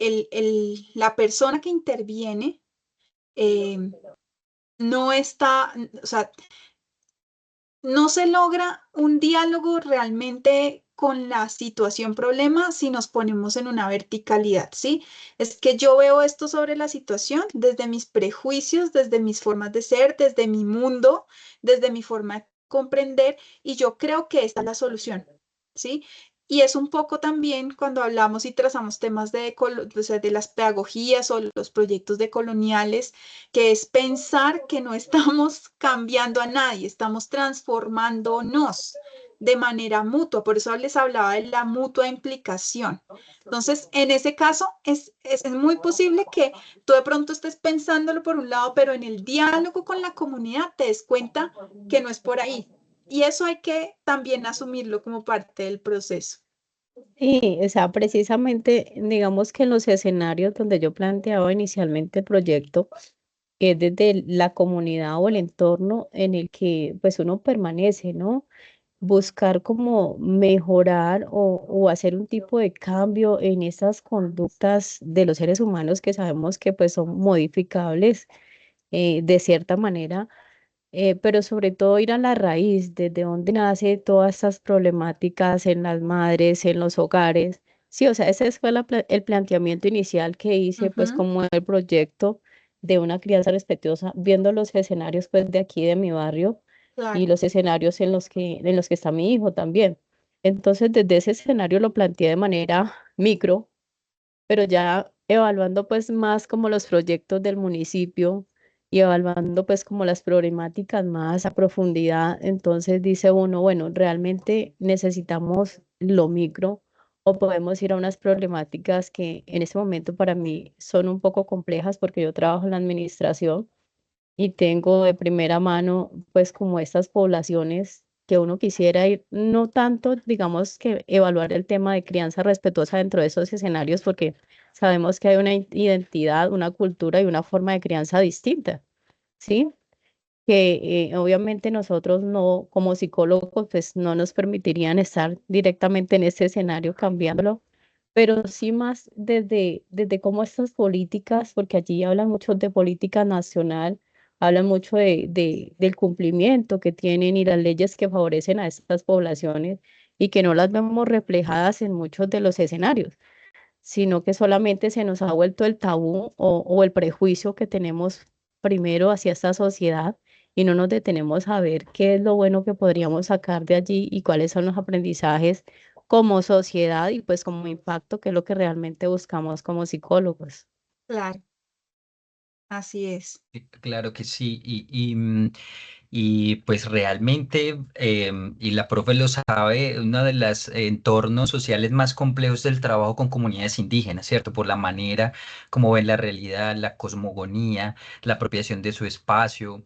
la persona que interviene eh, no está, o sea, no se logra un diálogo realmente con la situación problema si nos ponemos en una verticalidad, ¿sí? Es que yo veo esto sobre la situación desde mis prejuicios, desde mis formas de ser, desde mi mundo, desde mi forma de comprender y yo creo que esta es la solución, ¿sí? Y es un poco también cuando hablamos y trazamos temas o sea, de las pedagogías o los proyectos de coloniales que es pensar que no estamos cambiando a nadie, estamos transformándonos de manera mutua. Por eso les hablaba de la mutua implicación. Entonces, en ese caso, es muy posible que tú de pronto estés pensándolo por un lado, pero en el diálogo con la comunidad te des cuenta que no es por ahí. Y eso hay que también asumirlo como parte del proceso. Sí, o sea, precisamente, digamos que en los escenarios donde yo planteaba inicialmente el proyecto, que es desde la comunidad o el entorno en el que pues uno permanece, ¿no? Buscar como mejorar o hacer un tipo de cambio en esas conductas de los seres humanos que sabemos que pues son modificables de cierta manera, pero sobre todo ir a la raíz, desde donde nace todas estas problemáticas en las madres, en los hogares. Sí, o sea, ese fue el planteamiento inicial que hice, pues Ujú, como el proyecto de una crianza respetuosa, viendo los escenarios pues de aquí de mi barrio y claro, los escenarios en los que está mi hijo también. Entonces, desde ese escenario lo planteé de manera micro, pero ya evaluando pues más como los proyectos del municipio y evaluando pues como las problemáticas más a profundidad, entonces dice uno, bueno, realmente necesitamos lo micro o podemos ir a unas problemáticas que en este momento para mí son un poco complejas porque yo trabajo en la administración y tengo de primera mano, pues, como estas poblaciones que uno quisiera ir, no tanto, digamos, que evaluar el tema de crianza respetuosa dentro de esos escenarios, porque sabemos que hay una identidad, una cultura y una forma de crianza distinta, ¿sí? Que obviamente nosotros no, como psicólogos, pues no nos permitirían estar directamente en ese escenario cambiándolo, pero sí más desde cómo estas políticas, porque allí hablan mucho de política nacional, hablan mucho del cumplimiento que tienen y las leyes que favorecen a estas poblaciones y que no las vemos reflejadas en muchos de los escenarios, sino que solamente se nos ha vuelto el tabú o el prejuicio que tenemos primero hacia esta sociedad y no nos detenemos a ver qué es lo bueno que podríamos sacar de allí y cuáles son los aprendizajes como sociedad y pues como impacto, que es lo que realmente buscamos como psicólogos. claro, así es. Claro que sí, y pues realmente, y la profe lo sabe, uno de los entornos sociales más complejos del trabajo con comunidades indígenas, ¿cierto? Por la manera como ven la realidad, la cosmogonía, la apropiación de su espacio.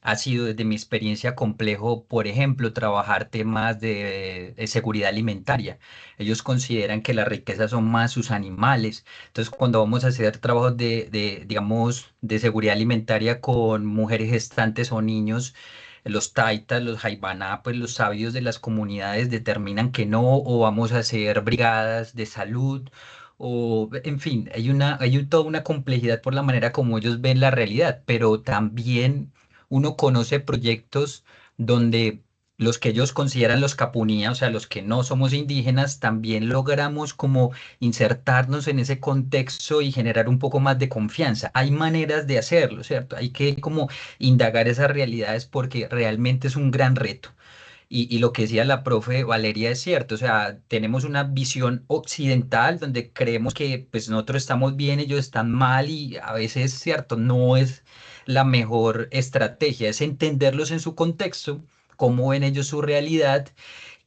Ha sido desde mi experiencia complejo, por ejemplo, trabajar temas de seguridad alimentaria. Ellos consideran que las riquezas son más sus animales. Entonces, cuando vamos a hacer trabajos digamos, de seguridad alimentaria con mujeres gestantes o niños, los taitas, los jaibaná, pues los sabios de las comunidades determinan que no, o vamos a hacer brigadas de salud, o en fin, toda una complejidad por la manera como ellos ven la realidad, pero también uno conoce proyectos donde los que ellos consideran los capunía, o sea, los que no somos indígenas, también logramos como insertarnos en ese contexto y generar un poco más de confianza. Hay maneras de hacerlo, ¿cierto? Hay que como indagar esas realidades porque realmente es un gran reto. Y lo que decía la profe Valeria es cierto, o sea, tenemos una visión occidental donde creemos que pues nosotros estamos bien, ellos están mal y a veces es cierto, no es la mejor estrategia, es entenderlos en su contexto, cómo ven ellos su realidad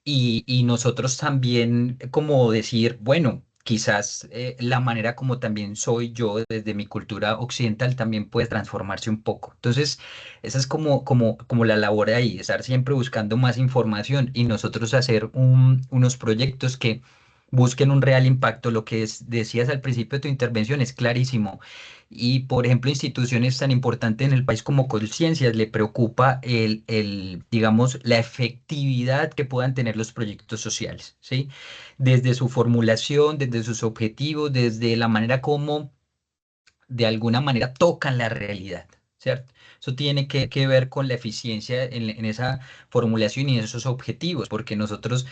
y nosotros también como decir, bueno, quizás la manera como también soy yo desde mi cultura occidental también puede transformarse un poco. Entonces, esa es como la labor de ahí, estar siempre buscando más información y nosotros hacer unos proyectos que busquen un real impacto. Lo que decías al principio de tu intervención es clarísimo. Y, por ejemplo, instituciones tan importantes en el país como Conciencias le preocupa digamos, la efectividad que puedan tener los proyectos sociales, ¿sí? Desde su formulación, desde sus objetivos, desde la manera como de alguna manera tocan la realidad, ¿cierto? Eso tiene que ver con la eficiencia en esa formulación y en esos objetivos, porque nosotros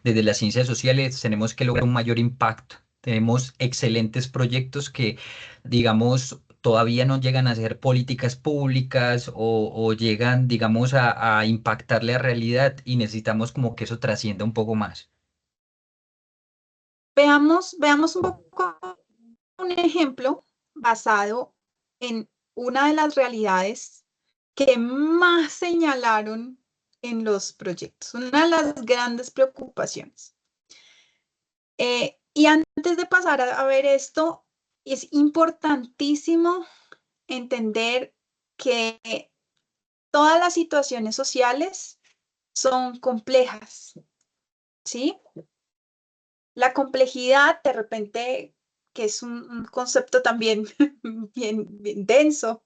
desde las ciencias sociales tenemos que lograr un mayor impacto. Tenemos excelentes proyectos que, digamos, todavía no llegan a ser políticas públicas o llegan, digamos, a impactar la realidad y necesitamos como que eso trascienda un poco más. Veamos un poco un ejemplo basado en una de las realidades que más señalaron en los proyectos, una de las grandes preocupaciones. Y antes de pasar a ver esto, es importantísimo entender que todas las situaciones sociales son complejas, ¿sí? La complejidad, de repente, que es un concepto también bien denso,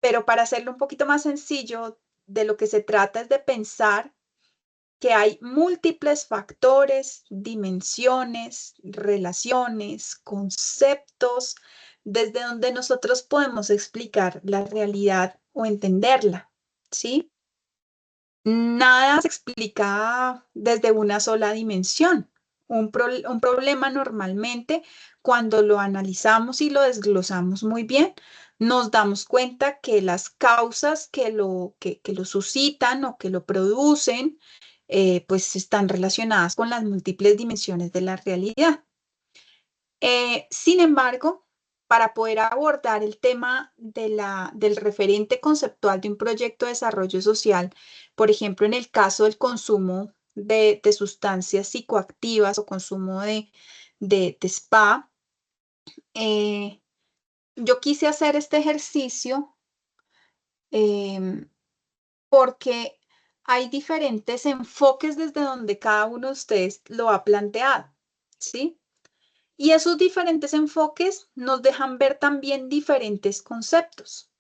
pero para hacerlo un poquito más sencillo, de lo que se trata es de pensar que hay múltiples factores, dimensiones, relaciones, conceptos, desde donde nosotros podemos explicar la realidad o entenderla, ¿sí? Nada se explica desde una sola dimensión. Un problema normalmente, cuando lo analizamos y lo desglosamos muy bien, nos damos cuenta que las causas que lo suscitan o que lo producen, pues están relacionadas con las múltiples dimensiones de la realidad. Sin embargo, para poder abordar el tema del referente conceptual de un proyecto de desarrollo social, por ejemplo, en el caso del consumo de sustancias psicoactivas o consumo de spa, yo quise hacer este ejercicio porque hay diferentes enfoques desde donde cada uno de ustedes lo ha planteado, ¿sí? Y esos diferentes enfoques nos dejan ver también diferentes conceptos.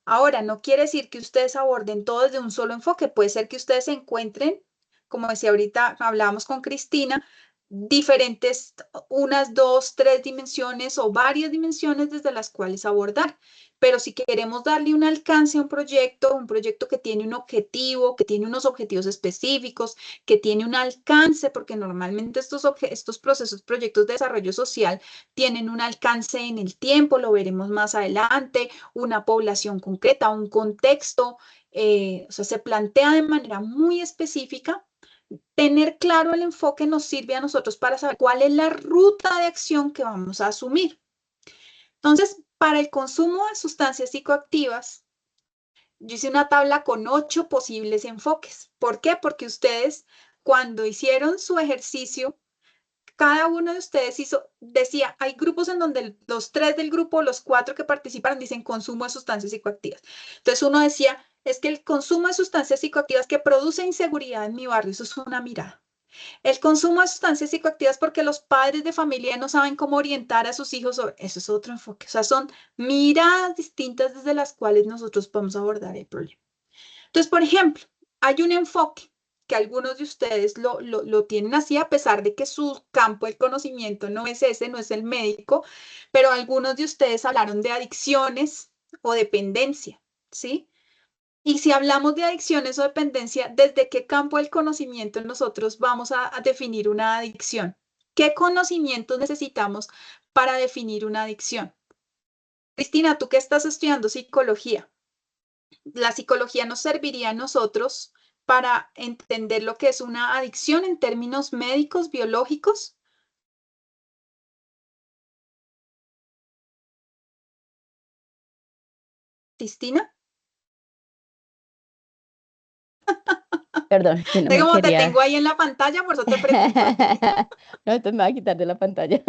Ahora, no quiere decir que ustedes aborden todo desde un solo enfoque. Puede ser que ustedes encuentren, como decía ahorita, hablábamos con Cristina, diferentes, unas dos, tres dimensiones o varias dimensiones desde las cuales abordar. Pero si queremos darle un alcance a un proyecto que tiene un objetivo, que tiene unos objetivos específicos, que tiene un alcance, porque normalmente estos procesos, proyectos de desarrollo social tienen un alcance en el tiempo, lo veremos más adelante, una población concreta, un contexto, o sea, se plantea de manera muy específica. Tener claro el enfoque nos sirve a nosotros para saber cuál es la ruta de acción que vamos a asumir. Entonces, para el consumo de sustancias psicoactivas, yo hice una tabla con 8 posibles enfoques. ¿Por qué? Porque ustedes, cuando hicieron su ejercicio, cada uno de ustedes decía, hay grupos en donde los 3 del grupo, los 4 que participaron, dicen consumo de sustancias psicoactivas. Entonces uno decía, es que el consumo de sustancias psicoactivas que produce inseguridad en mi barrio, eso es una mirada. El consumo de sustancias psicoactivas porque los padres de familia no saben cómo orientar a sus hijos, eso es otro enfoque. O sea, son miradas distintas desde las cuales nosotros podemos abordar el problema. Entonces, por ejemplo, hay un enfoque que algunos de ustedes lo tienen así, a pesar de que su campo de conocimiento no es ese, no es el médico, pero algunos de ustedes hablaron de adicciones o dependencia, ¿sí? Y si hablamos de adicciones o dependencia, ¿desde qué campo del conocimiento nosotros vamos a definir una adicción? ¿Qué conocimientos necesitamos para definir una adicción? Cristina, tú que estás estudiando psicología, la psicología nos serviría a nosotros para entender lo que es una adicción en términos médicos, biológicos. Cristina. Perdón, que no De me como te quería. tengo ahí en la pantalla, por eso te pregunto a ti. No, entonces me va a quitar de la pantalla.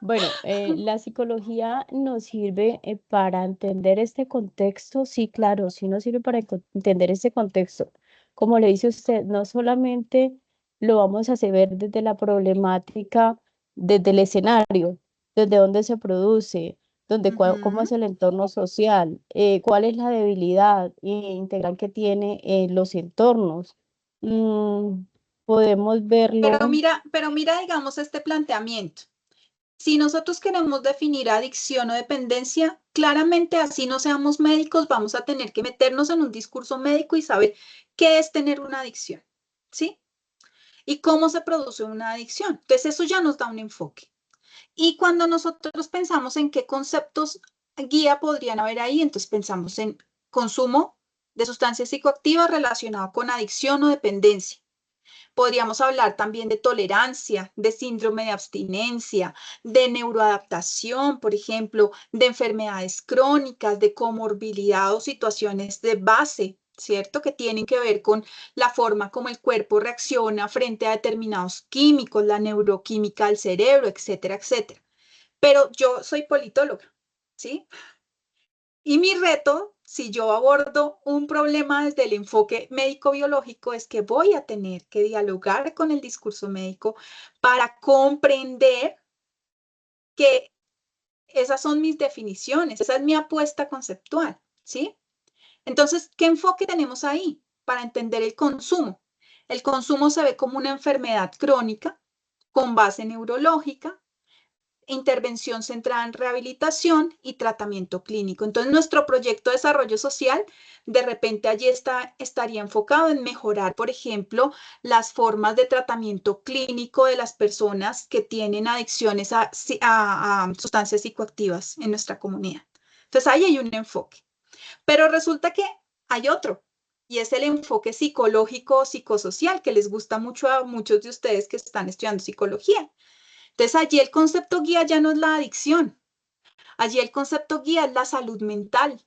Bueno, la psicología nos sirve para entender este contexto. Sí, claro, sí nos sirve para entender este contexto. Como le dice usted, no solamente lo vamos a hacer ver desde la problemática, desde el escenario, desde dónde se produce, cómo Ujú. es el entorno social, cuál es la debilidad integral que tiene los entornos. Mm, podemos verlo. Pero mira, digamos, este planteamiento. Si nosotros queremos definir adicción o dependencia, claramente así no seamos médicos, vamos a tener que meternos en un discurso médico y saber qué es tener una adicción, ¿sí? Y cómo se produce una adicción. Entonces, eso ya nos da un enfoque. Y cuando nosotros pensamos en qué conceptos guía podrían haber ahí, entonces pensamos en consumo de sustancias psicoactivas relacionado con adicción o dependencia. Podríamos hablar también de tolerancia, de síndrome de abstinencia, de neuroadaptación, por ejemplo, de enfermedades crónicas, de comorbilidad o situaciones de base, ¿cierto? Que tienen que ver con la forma como el cuerpo reacciona frente a determinados químicos, la neuroquímica del cerebro, etcétera, etcétera. Pero yo soy politóloga, ¿sí? Y mi reto, si yo abordo un problema desde el enfoque médico-biológico, es que voy a tener que dialogar con el discurso médico para comprender que esas son mis definiciones, esa es mi apuesta conceptual, ¿sí? Entonces, ¿qué enfoque tenemos ahí para entender el consumo? El consumo se ve como una enfermedad crónica con base neurológica, intervención centrada en rehabilitación y tratamiento clínico. Entonces, nuestro proyecto de desarrollo social, de repente allí estaría enfocado en mejorar, por ejemplo, las formas de tratamiento clínico de las personas que tienen adicciones a sustancias psicoactivas en nuestra comunidad. Entonces, ahí hay un enfoque. Pero resulta que hay otro, y es el enfoque psicológico o psicosocial, que les gusta mucho a muchos de ustedes que están estudiando psicología. Entonces, allí el concepto guía ya no es la adicción, allí el concepto guía es la salud mental,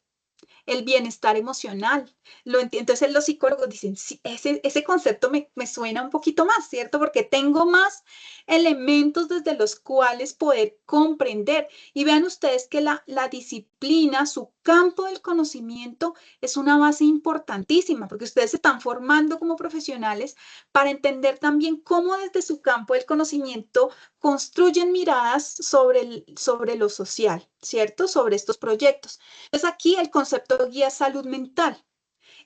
el bienestar emocional. Entonces los psicólogos dicen, sí, ese concepto me suena un poquito más, ¿cierto? Porque tengo más elementos desde los cuales poder comprender. Y vean ustedes que la disciplina, su campo del conocimiento es una base importantísima, porque ustedes se están formando como profesionales para entender también cómo desde su campo del conocimiento construyen miradas sobre lo social, ¿cierto? Sobre estos proyectos. Entonces aquí el concepto guía es salud mental.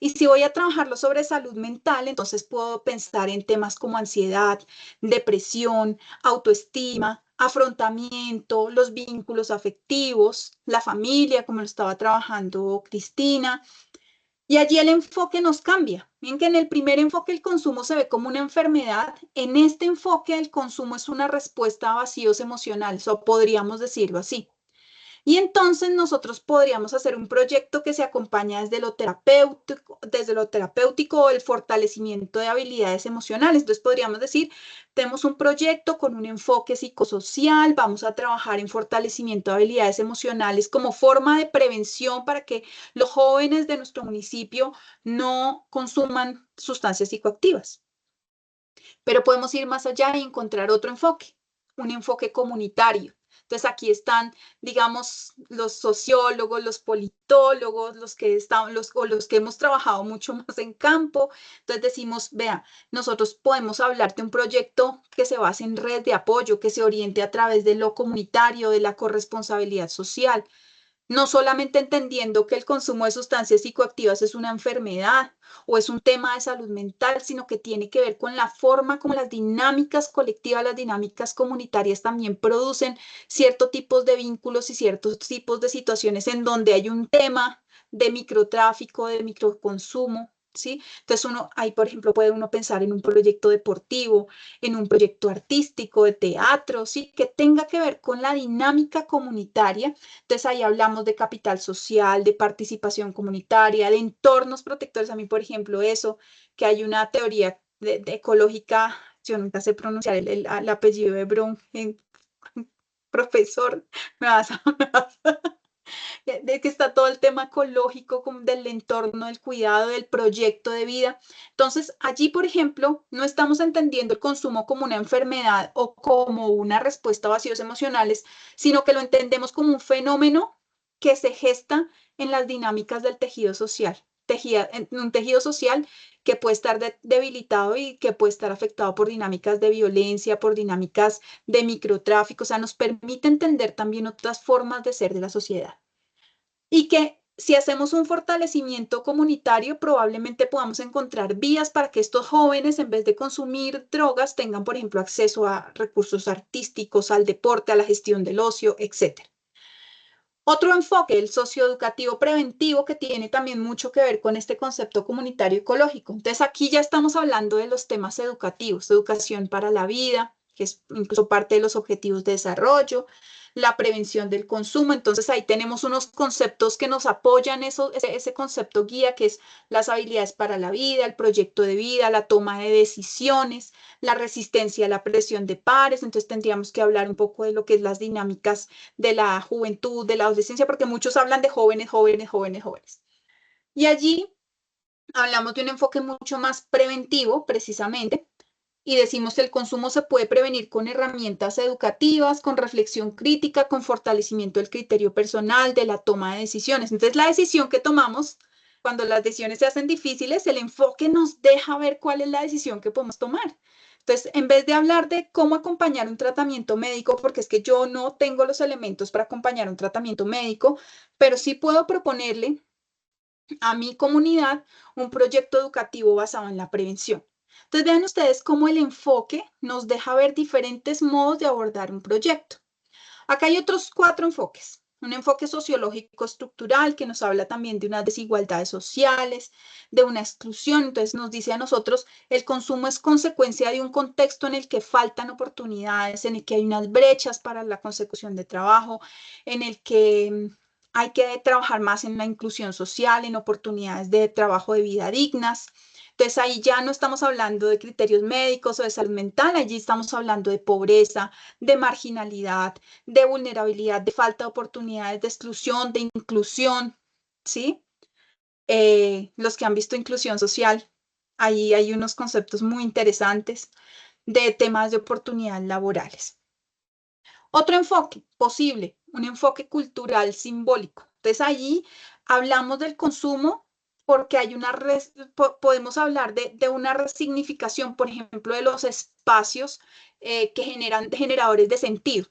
Y si voy a trabajarlo sobre salud mental, entonces puedo pensar en temas como ansiedad, depresión, autoestima, afrontamiento, los vínculos afectivos, la familia, como lo estaba trabajando Cristina. Y allí el enfoque nos cambia. Bien que en el primer enfoque el consumo se ve como una enfermedad, en este enfoque el consumo es una respuesta a vacíos emocionales, o podríamos decirlo así. Y entonces nosotros podríamos hacer un proyecto que se acompaña desde lo terapéutico o el fortalecimiento de habilidades emocionales. Entonces podríamos decir, tenemos un proyecto con un enfoque psicosocial, vamos a trabajar en fortalecimiento de habilidades emocionales como forma de prevención para que los jóvenes de nuestro municipio no consuman sustancias psicoactivas. Pero podemos ir más allá y encontrar otro enfoque, un enfoque comunitario. Entonces aquí están, digamos, los sociólogos, los politólogos, los que hemos trabajado mucho más en campo. Entonces decimos, vea, nosotros podemos hablar de un proyecto que se base en red de apoyo, que se oriente a través de lo comunitario, de la corresponsabilidad social, no solamente entendiendo que el consumo de sustancias psicoactivas es una enfermedad o es un tema de salud mental, sino que tiene que ver con la forma como las dinámicas colectivas, las dinámicas comunitarias también producen ciertos tipos de vínculos y ciertos tipos de situaciones en donde hay un tema de microtráfico, de microconsumo, ¿sí? Entonces ahí, por ejemplo, puede uno pensar en un proyecto deportivo, en un proyecto artístico, de teatro, ¿sí? Que tenga que ver con la dinámica comunitaria. Entonces ahí hablamos de capital social, de participación comunitaria, de entornos protectores. A mí, por ejemplo, eso, que hay una teoría de ecológica, yo nunca sé pronunciar el apellido de Brun, profesor, me vas a de que está todo el tema ecológico, como del entorno, del cuidado, del proyecto de vida. Entonces, allí, por ejemplo, no estamos entendiendo el consumo como una enfermedad o como una respuesta a vacíos emocionales, sino que lo entendemos como un fenómeno que se gesta en las dinámicas del tejido social. Un tejido social que puede estar debilitado y que puede estar afectado por dinámicas de violencia, por dinámicas de microtráfico, o sea, nos permite entender también otras formas de ser de la sociedad. Y que si hacemos un fortalecimiento comunitario, probablemente podamos encontrar vías para que estos jóvenes, en vez de consumir drogas, tengan, por ejemplo, acceso a recursos artísticos, al deporte, a la gestión del ocio, etc. Otro enfoque, el socioeducativo preventivo, que tiene también mucho que ver con este concepto comunitario ecológico. Entonces, aquí ya estamos hablando de los temas educativos, educación para la vida, que es incluso parte de los objetivos de desarrollo, la prevención del consumo. Entonces, ahí tenemos unos conceptos que nos apoyan ese concepto guía, que es las habilidades para la vida, el proyecto de vida, la toma de decisiones, la resistencia a la presión de pares. Entonces, tendríamos que hablar un poco de lo que es las dinámicas de la juventud, de la adolescencia, porque muchos hablan de jóvenes, jóvenes, jóvenes, jóvenes. Y allí hablamos de un enfoque mucho más preventivo, precisamente, y decimos que el consumo se puede prevenir con herramientas educativas, con reflexión crítica, con fortalecimiento del criterio personal, de la toma de decisiones. Entonces, la decisión que tomamos, cuando las decisiones se hacen difíciles, el enfoque nos deja ver cuál es la decisión que podemos tomar. Entonces, en vez de hablar de cómo acompañar un tratamiento médico, porque es que yo no tengo los elementos para acompañar un tratamiento médico, pero sí puedo proponerle a mi comunidad un proyecto educativo basado en la prevención. Entonces, vean ustedes cómo el enfoque nos deja ver diferentes modos de abordar un proyecto. Acá hay otros 4 enfoques. Un enfoque sociológico estructural que nos habla también de unas desigualdades sociales, de una exclusión. Entonces nos dice a nosotros, el consumo es consecuencia de un contexto en el que faltan oportunidades, en el que hay unas brechas para la consecución de trabajo, en el que hay que trabajar más en la inclusión social, en oportunidades de trabajo de vida dignas. Entonces ahí ya no estamos hablando de criterios médicos o de salud mental, allí estamos hablando de pobreza, de marginalidad, de vulnerabilidad, de falta de oportunidades, de exclusión, de inclusión, ¿sí? Los que han visto inclusión social, ahí hay unos conceptos muy interesantes de temas de oportunidades laborales. Otro enfoque posible, un enfoque cultural simbólico. Entonces allí hablamos del consumo porque hay podemos hablar de una resignificación, por ejemplo, de los espacios que generan generadores de sentido.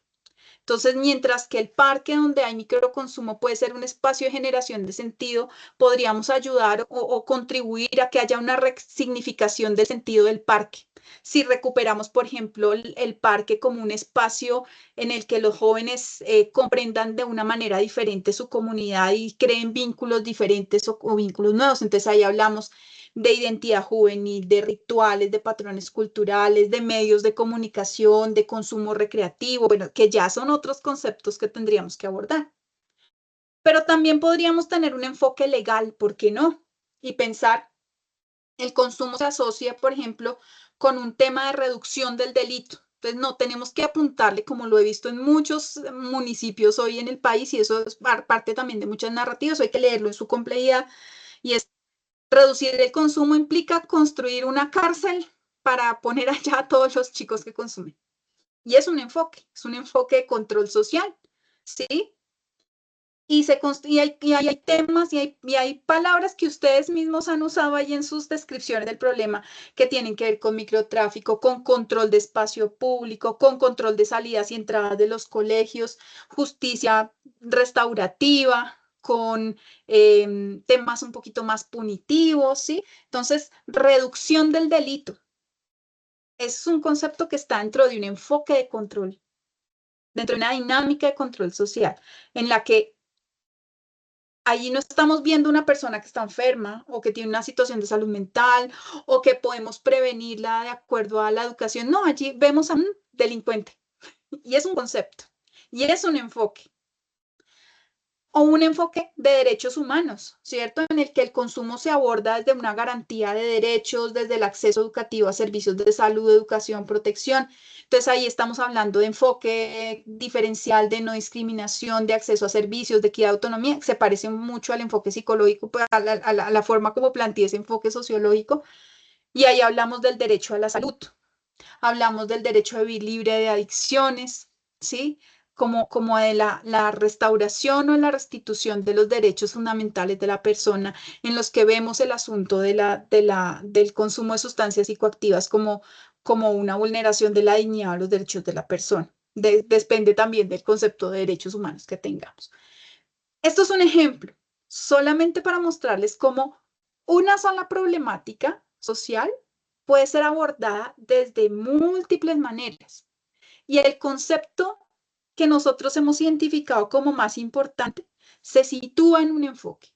Entonces, mientras que el parque donde hay microconsumo puede ser un espacio de generación de sentido, podríamos ayudar o contribuir a que haya una resignificación del sentido del parque. Si recuperamos, por ejemplo, el parque como un espacio en el que los jóvenes comprendan de una manera diferente su comunidad y creen vínculos diferentes o vínculos nuevos. Entonces, ahí hablamos de identidad juvenil, de rituales, de patrones culturales, de medios de comunicación, de consumo recreativo, bueno, que ya son otros conceptos que tendríamos que abordar. Pero también podríamos tener un enfoque legal, ¿por qué no? Y pensar, el consumo se asocia, por ejemplo, con un tema de reducción del delito. Entonces, no tenemos que apuntarle, como lo he visto en muchos municipios hoy en el país, y eso es parte también de muchas narrativas, hay que leerlo en su complejidad, y es reducir el consumo implica construir una cárcel para poner allá a todos los chicos que consumen. Y es un enfoque de control social, ¿sí? Y hay temas y hay palabras que ustedes mismos han usado ahí en sus descripciones del problema que tienen que ver con microtráfico, con control de espacio público, con control de salidas y entradas de los colegios, justicia restaurativa, con temas un poquito más punitivos, ¿sí? Entonces, reducción del delito es un concepto que está dentro de un enfoque de control, dentro de una dinámica de control social, en la que allí no estamos viendo una persona que está enferma o que tiene una situación de salud mental o que podemos prevenirla de acuerdo a la educación. No, allí vemos a un delincuente y es un concepto y es un enfoque. un enfoque de derechos humanos, ¿cierto? En el que el consumo se aborda desde una garantía de derechos, desde el acceso educativo a servicios de salud, educación, protección. Entonces ahí estamos hablando de enfoque diferencial, de no discriminación, de acceso a servicios, de equidad, autonomía, que se parece mucho al enfoque psicológico, pues, a la forma como plantea ese enfoque sociológico. Y ahí hablamos del derecho a la salud, hablamos del derecho a vivir libre de adicciones, ¿sí? Como de la restauración o la restitución de los derechos fundamentales de la persona, en los que vemos el asunto del consumo de sustancias psicoactivas como una vulneración de la dignidad o los derechos de la persona. Depende también del concepto de derechos humanos que tengamos. Esto es un ejemplo, solamente para mostrarles cómo una sola problemática social puede ser abordada desde múltiples maneras. Y el concepto que nosotros hemos identificado como más importante se sitúa en un enfoque.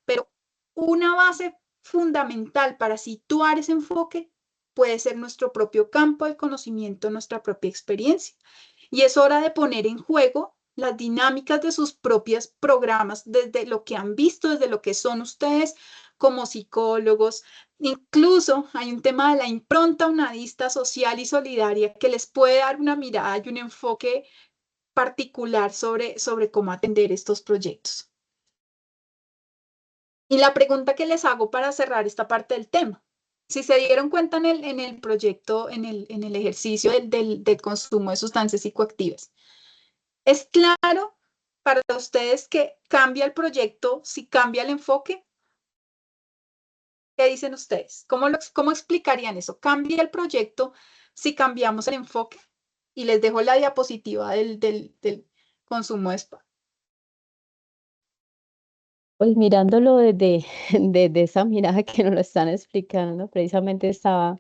Pero una base fundamental para situar ese enfoque puede ser nuestro propio campo de conocimiento, nuestra propia experiencia. Y es hora de poner en juego las dinámicas de sus propios programas, desde lo que han visto, desde lo que son ustedes como psicólogos. Incluso hay un tema de la impronta unadista social y solidaria que les puede dar una mirada y un enfoque particular sobre cómo atender estos proyectos. Y la pregunta que les hago para cerrar esta parte del tema, si se dieron cuenta en el proyecto, en el ejercicio del consumo de sustancias psicoactivas, ¿es claro para ustedes que cambia el proyecto si cambia el enfoque? ¿Qué dicen ustedes? ¿Cómo explicarían eso? ¿Cambia el proyecto si cambiamos el enfoque? Y les dejo la diapositiva del consumo de spa. Pues mirándolo desde, desde esa mirada que nos lo están explicando, precisamente estaba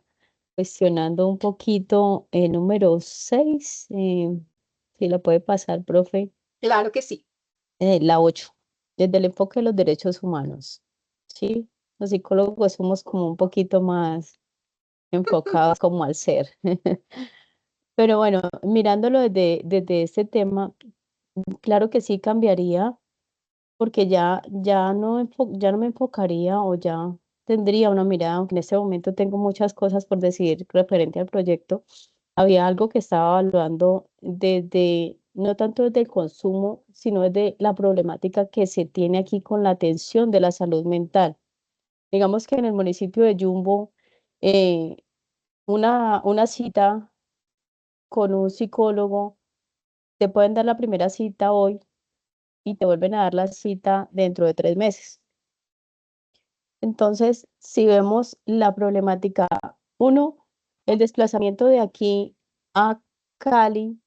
cuestionando un poquito el número 6, si la puede pasar, profe, Claro que sí. la 8, desde el enfoque de los derechos humanos, ¿sí? Los psicólogos somos como un poquito más enfocados como al ser. Pero bueno, mirándolo desde este tema, claro que sí cambiaría, porque ya no me enfocaría o ya tendría una mirada, aunque en este momento tengo muchas cosas por decidir referente al proyecto. Había algo que estaba evaluando desde, no tanto desde el consumo, sino desde la problemática que se tiene aquí con la atención de la salud mental. Digamos que en el municipio de Yumbo, eh, una cita con un psicólogo, te pueden dar la primera cita hoy y te vuelven a dar la cita dentro de 3 meses. Entonces, si vemos la problemática, uno, el desplazamiento de aquí a Cali,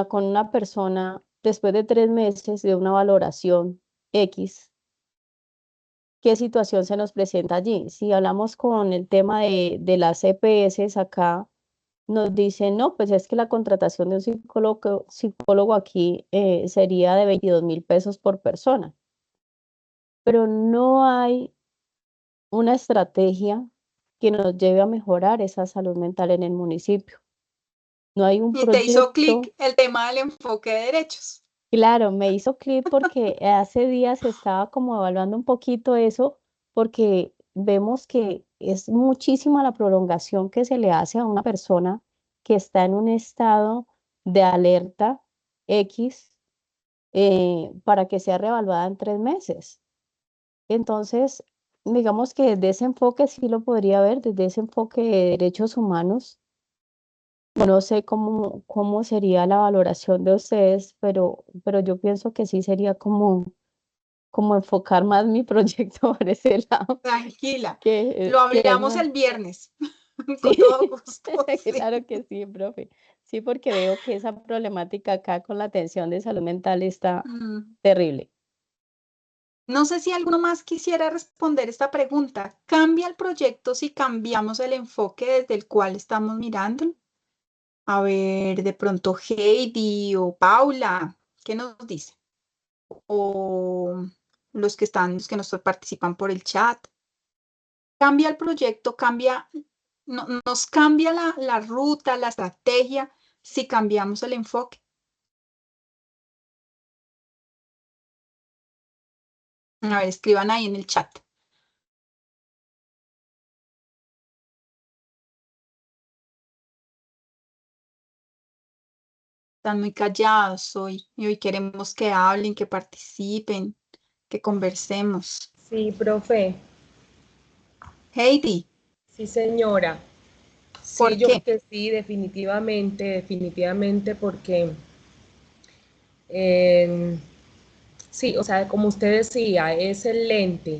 con una persona después de 3 meses de una valoración X, ¿qué situación se nos presenta allí? Si hablamos con el tema de las EPS acá, nos dicen, no, pues es que la contratación de un psicólogo aquí sería de 22.000 pesos por persona, pero no hay una estrategia que nos lleve a mejorar esa salud mental en el municipio. No hay un Y te hizo proyecto. clic el tema del enfoque de derechos. Claro, me hizo clic porque hace días estaba como evaluando un poquito eso, porque vemos que es muchísima la prolongación que se le hace a una persona que está en un estado de alerta X, para que sea reevaluada en 3 meses. Entonces, digamos que desde ese enfoque sí lo podría ver, desde ese enfoque de derechos humanos. No sé cómo sería la valoración de ustedes, pero yo pienso que sí sería como enfocar más mi proyecto por ese lado, Tranquila, que, lo que hablamos vernos. el viernes, Sí, con todo gusto, sí. claro que sí, profe. Sí, porque veo que esa problemática acá con la atención de salud mental está Mm. terrible. No sé si alguno más quisiera responder esta pregunta. ¿Cambia el proyecto si cambiamos el enfoque desde el cual estamos mirando? A ver, de pronto Heidi o Paula, ¿qué nos dice? O los que nos participan por el chat. ¿Cambia el proyecto? ¿Nos cambia la ruta, la estrategia si cambiamos el enfoque? A ver, escriban ahí en el chat. Están muy callados hoy y hoy queremos que hablen, que participen, que conversemos. Sí, profe. Heidi, Sí, señora. Sí, ¿por yo creo qué? que sí, definitivamente, porque eh, sí, o sea, como usted decía, es el lente,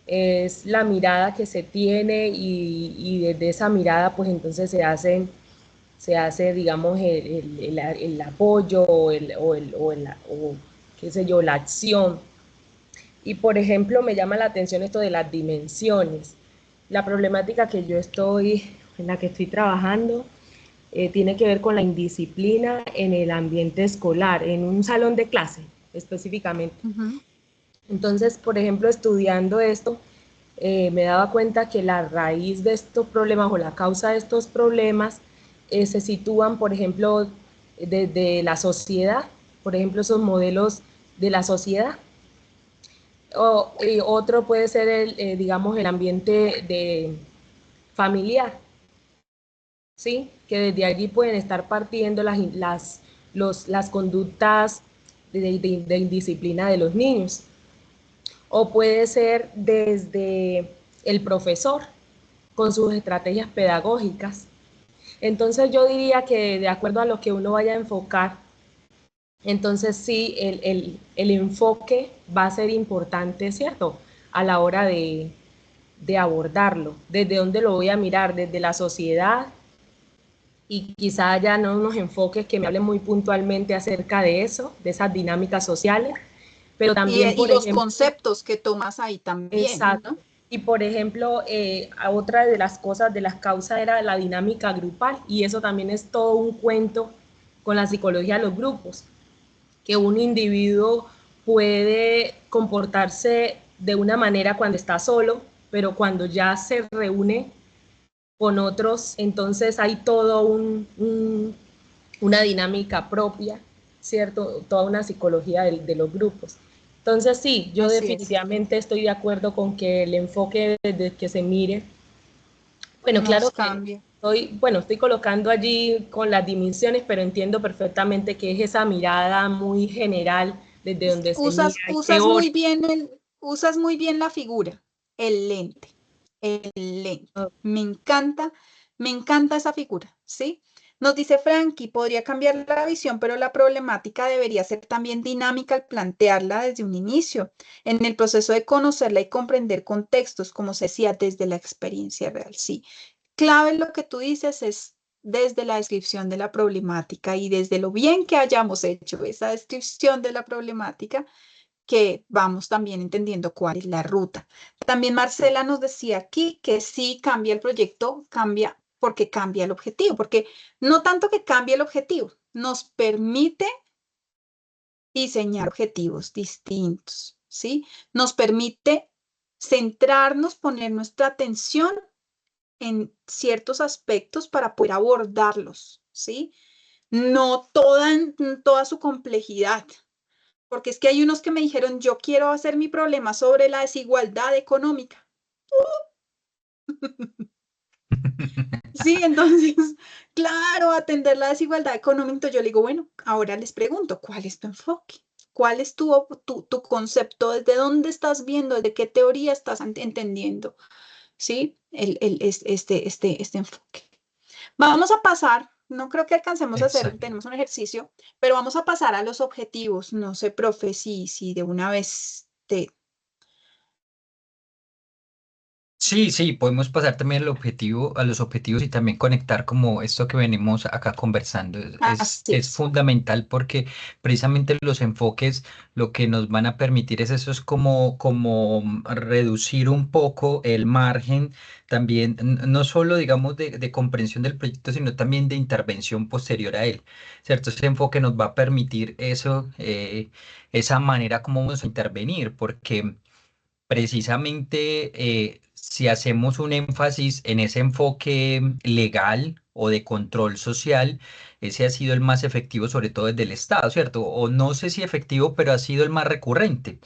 es la mirada que se tiene y desde esa mirada, pues entonces se hace, digamos, el apoyo o qué sé yo, la acción. Y por ejemplo, me llama la atención esto de las dimensiones. La problemática en la que estoy trabajando, tiene que ver con la indisciplina en el ambiente escolar, en un salón de clase específicamente. Ujú. Entonces, por ejemplo, estudiando esto, me daba cuenta que la raíz de estos problemas o la causa de estos problemas se sitúan, por ejemplo, desde la sociedad, por ejemplo, esos modelos de la sociedad. Otro puede ser digamos, el ambiente familiar, ¿sí? Que desde allí pueden estar partiendo las conductas de indisciplina de los niños. O puede ser desde el profesor con sus estrategias pedagógicas. Entonces yo diría que de acuerdo a lo que uno vaya a enfocar, entonces sí, el enfoque va a ser importante, ¿cierto? A la hora de abordarlo. ¿Desde dónde lo voy a mirar? Desde la sociedad, y quizá haya no unos enfoques que me hablen muy puntualmente acerca de eso, de esas dinámicas sociales, pero también, Y por los ejemplo, conceptos que tomas ahí también, exacto. ¿no? Y por ejemplo, otra de las cosas, de las causas era la dinámica grupal, y eso también es todo un cuento con la psicología de los grupos, que un individuo puede comportarse de una manera cuando está solo, pero cuando ya se reúne con otros, entonces hay todo una dinámica propia, ¿cierto? Toda una psicología de los grupos. Entonces sí, yo Así es. definitivamente estoy de acuerdo con que el enfoque desde que se mire, bueno, Nos claro que cambia. estoy colocando allí con las dimensiones, pero entiendo perfectamente que es esa mirada muy general desde donde se mira, teórica. Usas muy bien la figura, el lente, el lente. Me encanta esa figura, ¿sí? Nos dice Frankie, podría cambiar la visión, pero la problemática debería ser también dinámica al plantearla desde un inicio, en el proceso de conocerla y comprender contextos, como se decía, desde la experiencia real, sí. Clave lo que tú dices es desde la descripción de la problemática y desde lo bien que hayamos hecho esa descripción de la problemática, que vamos también entendiendo cuál es la ruta. También Marcela nos decía aquí que sí cambia el proyecto, cambia porque cambia el objetivo, porque no tanto que cambie el objetivo, nos permite diseñar objetivos distintos, ¿sí? Nos permite centrarnos, poner nuestra atención en ciertos aspectos para poder abordarlos, ¿sí? No toda su complejidad, porque es que hay unos que me dijeron, yo quiero hacer mi problema sobre la desigualdad económica. Sí, entonces, claro, atender la desigualdad económica. Entonces yo le digo, bueno, ahora les pregunto, ¿cuál es tu enfoque? ¿Cuál es tu concepto? ¿Desde dónde estás viendo? ¿Desde qué teoría estás entendiendo? ¿Sí? Este enfoque. Vamos a pasar, no creo que alcancemos a hacer, Exacto. tenemos un ejercicio, pero vamos a pasar a los objetivos. No sé, profe, si de una vez te... Sí, sí, podemos pasar también a los objetivos y también conectar como esto que venimos acá conversando. Así Es es. fundamental porque precisamente los enfoques lo que nos van a permitir es eso, es como reducir un poco el margen también, no solo digamos de comprensión del proyecto, sino también de intervención posterior a él, ¿cierto? Ese enfoque nos va a permitir eso, esa manera como vamos a intervenir, porque precisamente si hacemos un énfasis en ese enfoque legal o de control social, ese ha sido el más efectivo, sobre todo desde el Estado, ¿cierto? O no sé si efectivo, pero ha sido el más recurrente.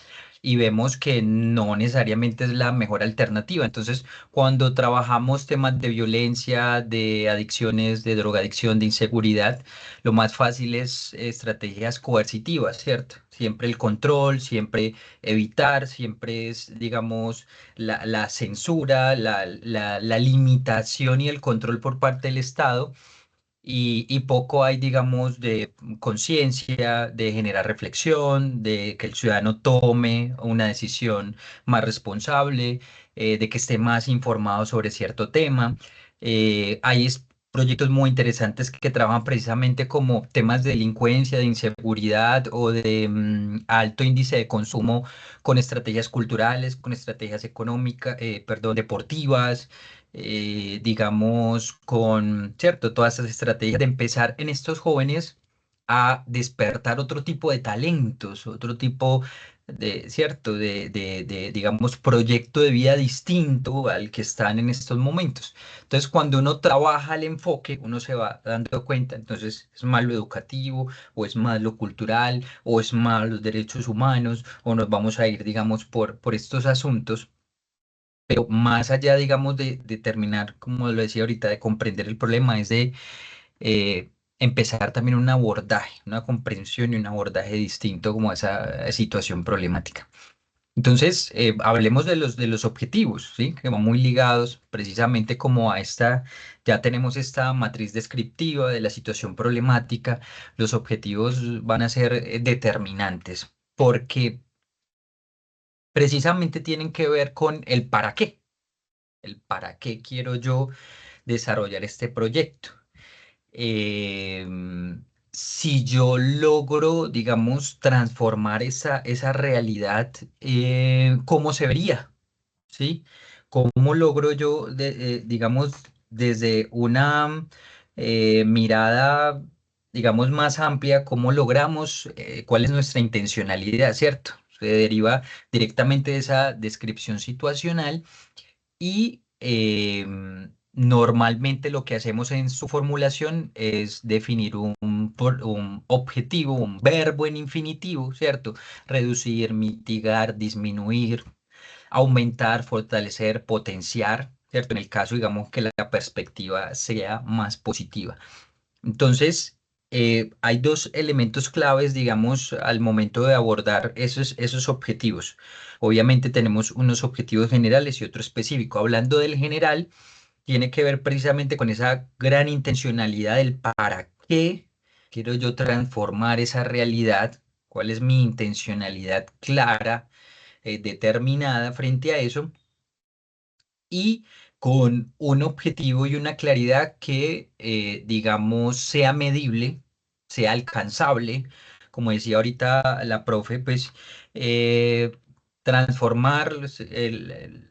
y vemos que no necesariamente es la mejor alternativa. Entonces, cuando trabajamos temas de violencia, de adicciones, de drogadicción, de inseguridad, lo más fácil es estrategias coercitivas, ¿cierto? Siempre el control, siempre evitar, siempre es, digamos, la censura, la limitación y el control por parte del Estado. Y poco hay, digamos, de conciencia, de generar reflexión, de que el ciudadano tome una decisión más responsable, de que esté más informado sobre cierto tema. Proyectos muy interesantes que trabajan precisamente como temas de delincuencia, de inseguridad o de alto índice de consumo con estrategias culturales, con estrategias económicas, perdón, deportivas, digamos, con, ¿cierto? Todas esas estrategias de empezar en estos jóvenes a despertar otro tipo de talentos, otro tipo de, ¿cierto? Digamos, proyecto de vida distinto al que están en estos momentos. Entonces, cuando uno trabaja el enfoque, uno se va dando cuenta, entonces, es más lo educativo, o es más lo cultural, o es más los derechos humanos, o nos vamos a ir, digamos, por estos asuntos. Pero más allá, digamos, de terminar, como lo decía ahorita, de comprender el problema, es de empezar también un abordaje, una comprensión y un abordaje distinto como a esa situación problemática. Entonces, hablemos de los objetivos, ¿sí? Que van muy ligados precisamente como a esta, ya tenemos esta matriz descriptiva de la situación problemática, los objetivos van a ser determinantes porque precisamente tienen que ver con el para qué. El para qué quiero yo desarrollar este proyecto. Si yo logro, digamos, transformar esa realidad, ¿cómo se vería? ¿Sí? ¿Cómo logro yo, digamos, desde una mirada, digamos, más amplia, cómo logramos, cuál es nuestra intencionalidad, ¿cierto? Se deriva directamente de esa descripción situacional y normalmente lo que hacemos en su formulación es definir un objetivo, un verbo en infinitivo, ¿cierto? Reducir, mitigar, disminuir, aumentar, fortalecer, potenciar, ¿cierto? En el caso, digamos, que la perspectiva sea más positiva. Entonces, hay dos elementos claves, digamos, al momento de abordar esos objetivos. Obviamente tenemos unos objetivos generales y otro específico. Hablando del general, tiene que ver precisamente con esa gran intencionalidad del para qué quiero yo transformar esa realidad, cuál es mi intencionalidad clara, determinada frente a eso y con un objetivo y una claridad que, digamos, sea medible, sea alcanzable. Como decía ahorita la profe, pues eh, transformar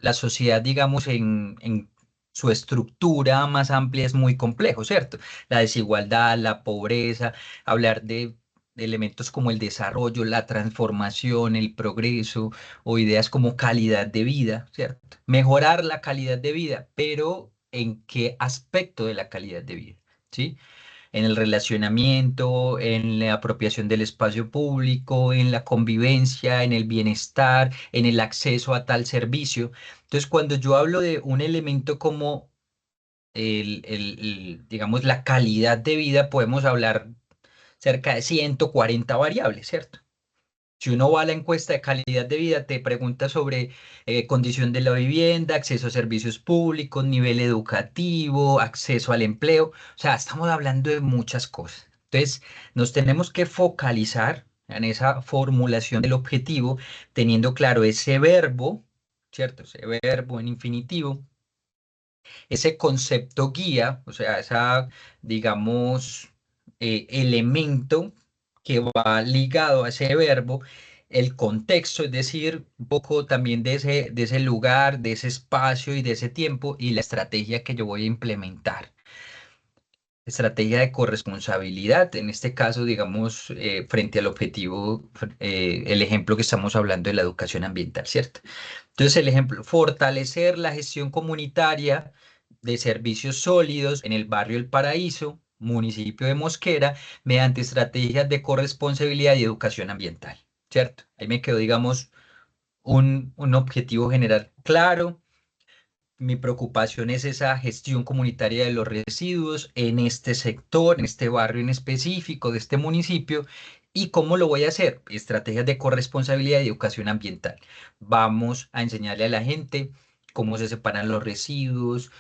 la sociedad, digamos, en su estructura más amplia es muy complejo, ¿cierto? La desigualdad, la pobreza, hablar de elementos como el desarrollo, la transformación, el progreso o ideas como calidad de vida, ¿cierto? Mejorar la calidad de vida, pero ¿en qué aspecto de la calidad de vida? ¿Sí? En el relacionamiento, en la apropiación del espacio público, en la convivencia, en el bienestar, en el acceso a tal servicio. Entonces, cuando yo hablo de un elemento como digamos, la calidad de vida, podemos hablar cerca de 140 variables, ¿cierto? Si uno va a la encuesta de calidad de vida, te pregunta sobre condición de la vivienda, acceso a servicios públicos, nivel educativo, acceso al empleo. O sea, estamos hablando de muchas cosas. Entonces, nos tenemos que focalizar en esa formulación del objetivo, teniendo claro ese verbo, ¿cierto? Ese verbo en infinitivo, ese concepto guía, o sea, esa, digamos, elemento que va ligado a ese verbo, el contexto, es decir, un poco también de ese lugar, de ese espacio y de ese tiempo y la estrategia que yo voy a implementar. Estrategia de corresponsabilidad, en este caso, digamos, frente al objetivo, el ejemplo que estamos hablando de la educación ambiental, ¿cierto? Entonces, el ejemplo, fortalecer la gestión comunitaria de servicios sólidos en el barrio El Paraíso, municipio de Mosquera, mediante estrategias de corresponsabilidad y educación ambiental, ¿cierto? Ahí me quedo, digamos, un objetivo general claro. Mi preocupación es esa gestión comunitaria de los residuos en este sector, en este barrio en específico de este municipio. ¿Y cómo lo voy a hacer? Estrategias de corresponsabilidad y educación ambiental. Vamos a enseñarle a la gente cómo se separan los residuos,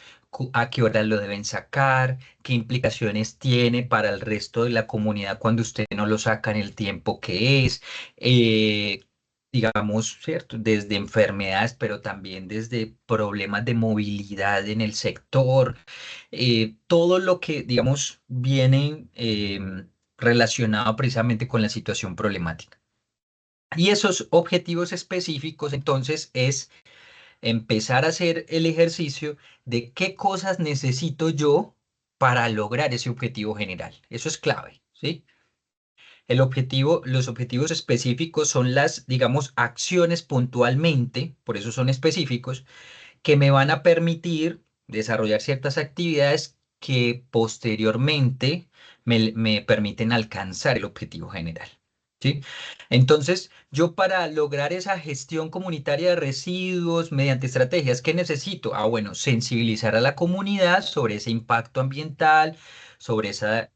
a qué horas lo deben sacar, qué implicaciones tiene para el resto de la comunidad cuando usted no lo saca en el tiempo que es. eh, digamos, ¿cierto? Desde enfermedades, pero también desde problemas de movilidad en el sector, todo lo que, digamos, viene relacionado precisamente con la situación problemática. Y esos objetivos específicos, entonces, es empezar a hacer el ejercicio de qué cosas necesito yo para lograr ese objetivo general. Eso es clave, ¿sí? Los objetivos específicos son las, digamos, acciones puntualmente, por eso son específicos, que me van a permitir desarrollar ciertas actividades que posteriormente me permiten alcanzar el objetivo general. ¿Sí? Entonces, yo para lograr esa gestión comunitaria de residuos mediante estrategias, ¿qué necesito? Ah, bueno, sensibilizar a la comunidad sobre ese impacto ambiental, sobre esa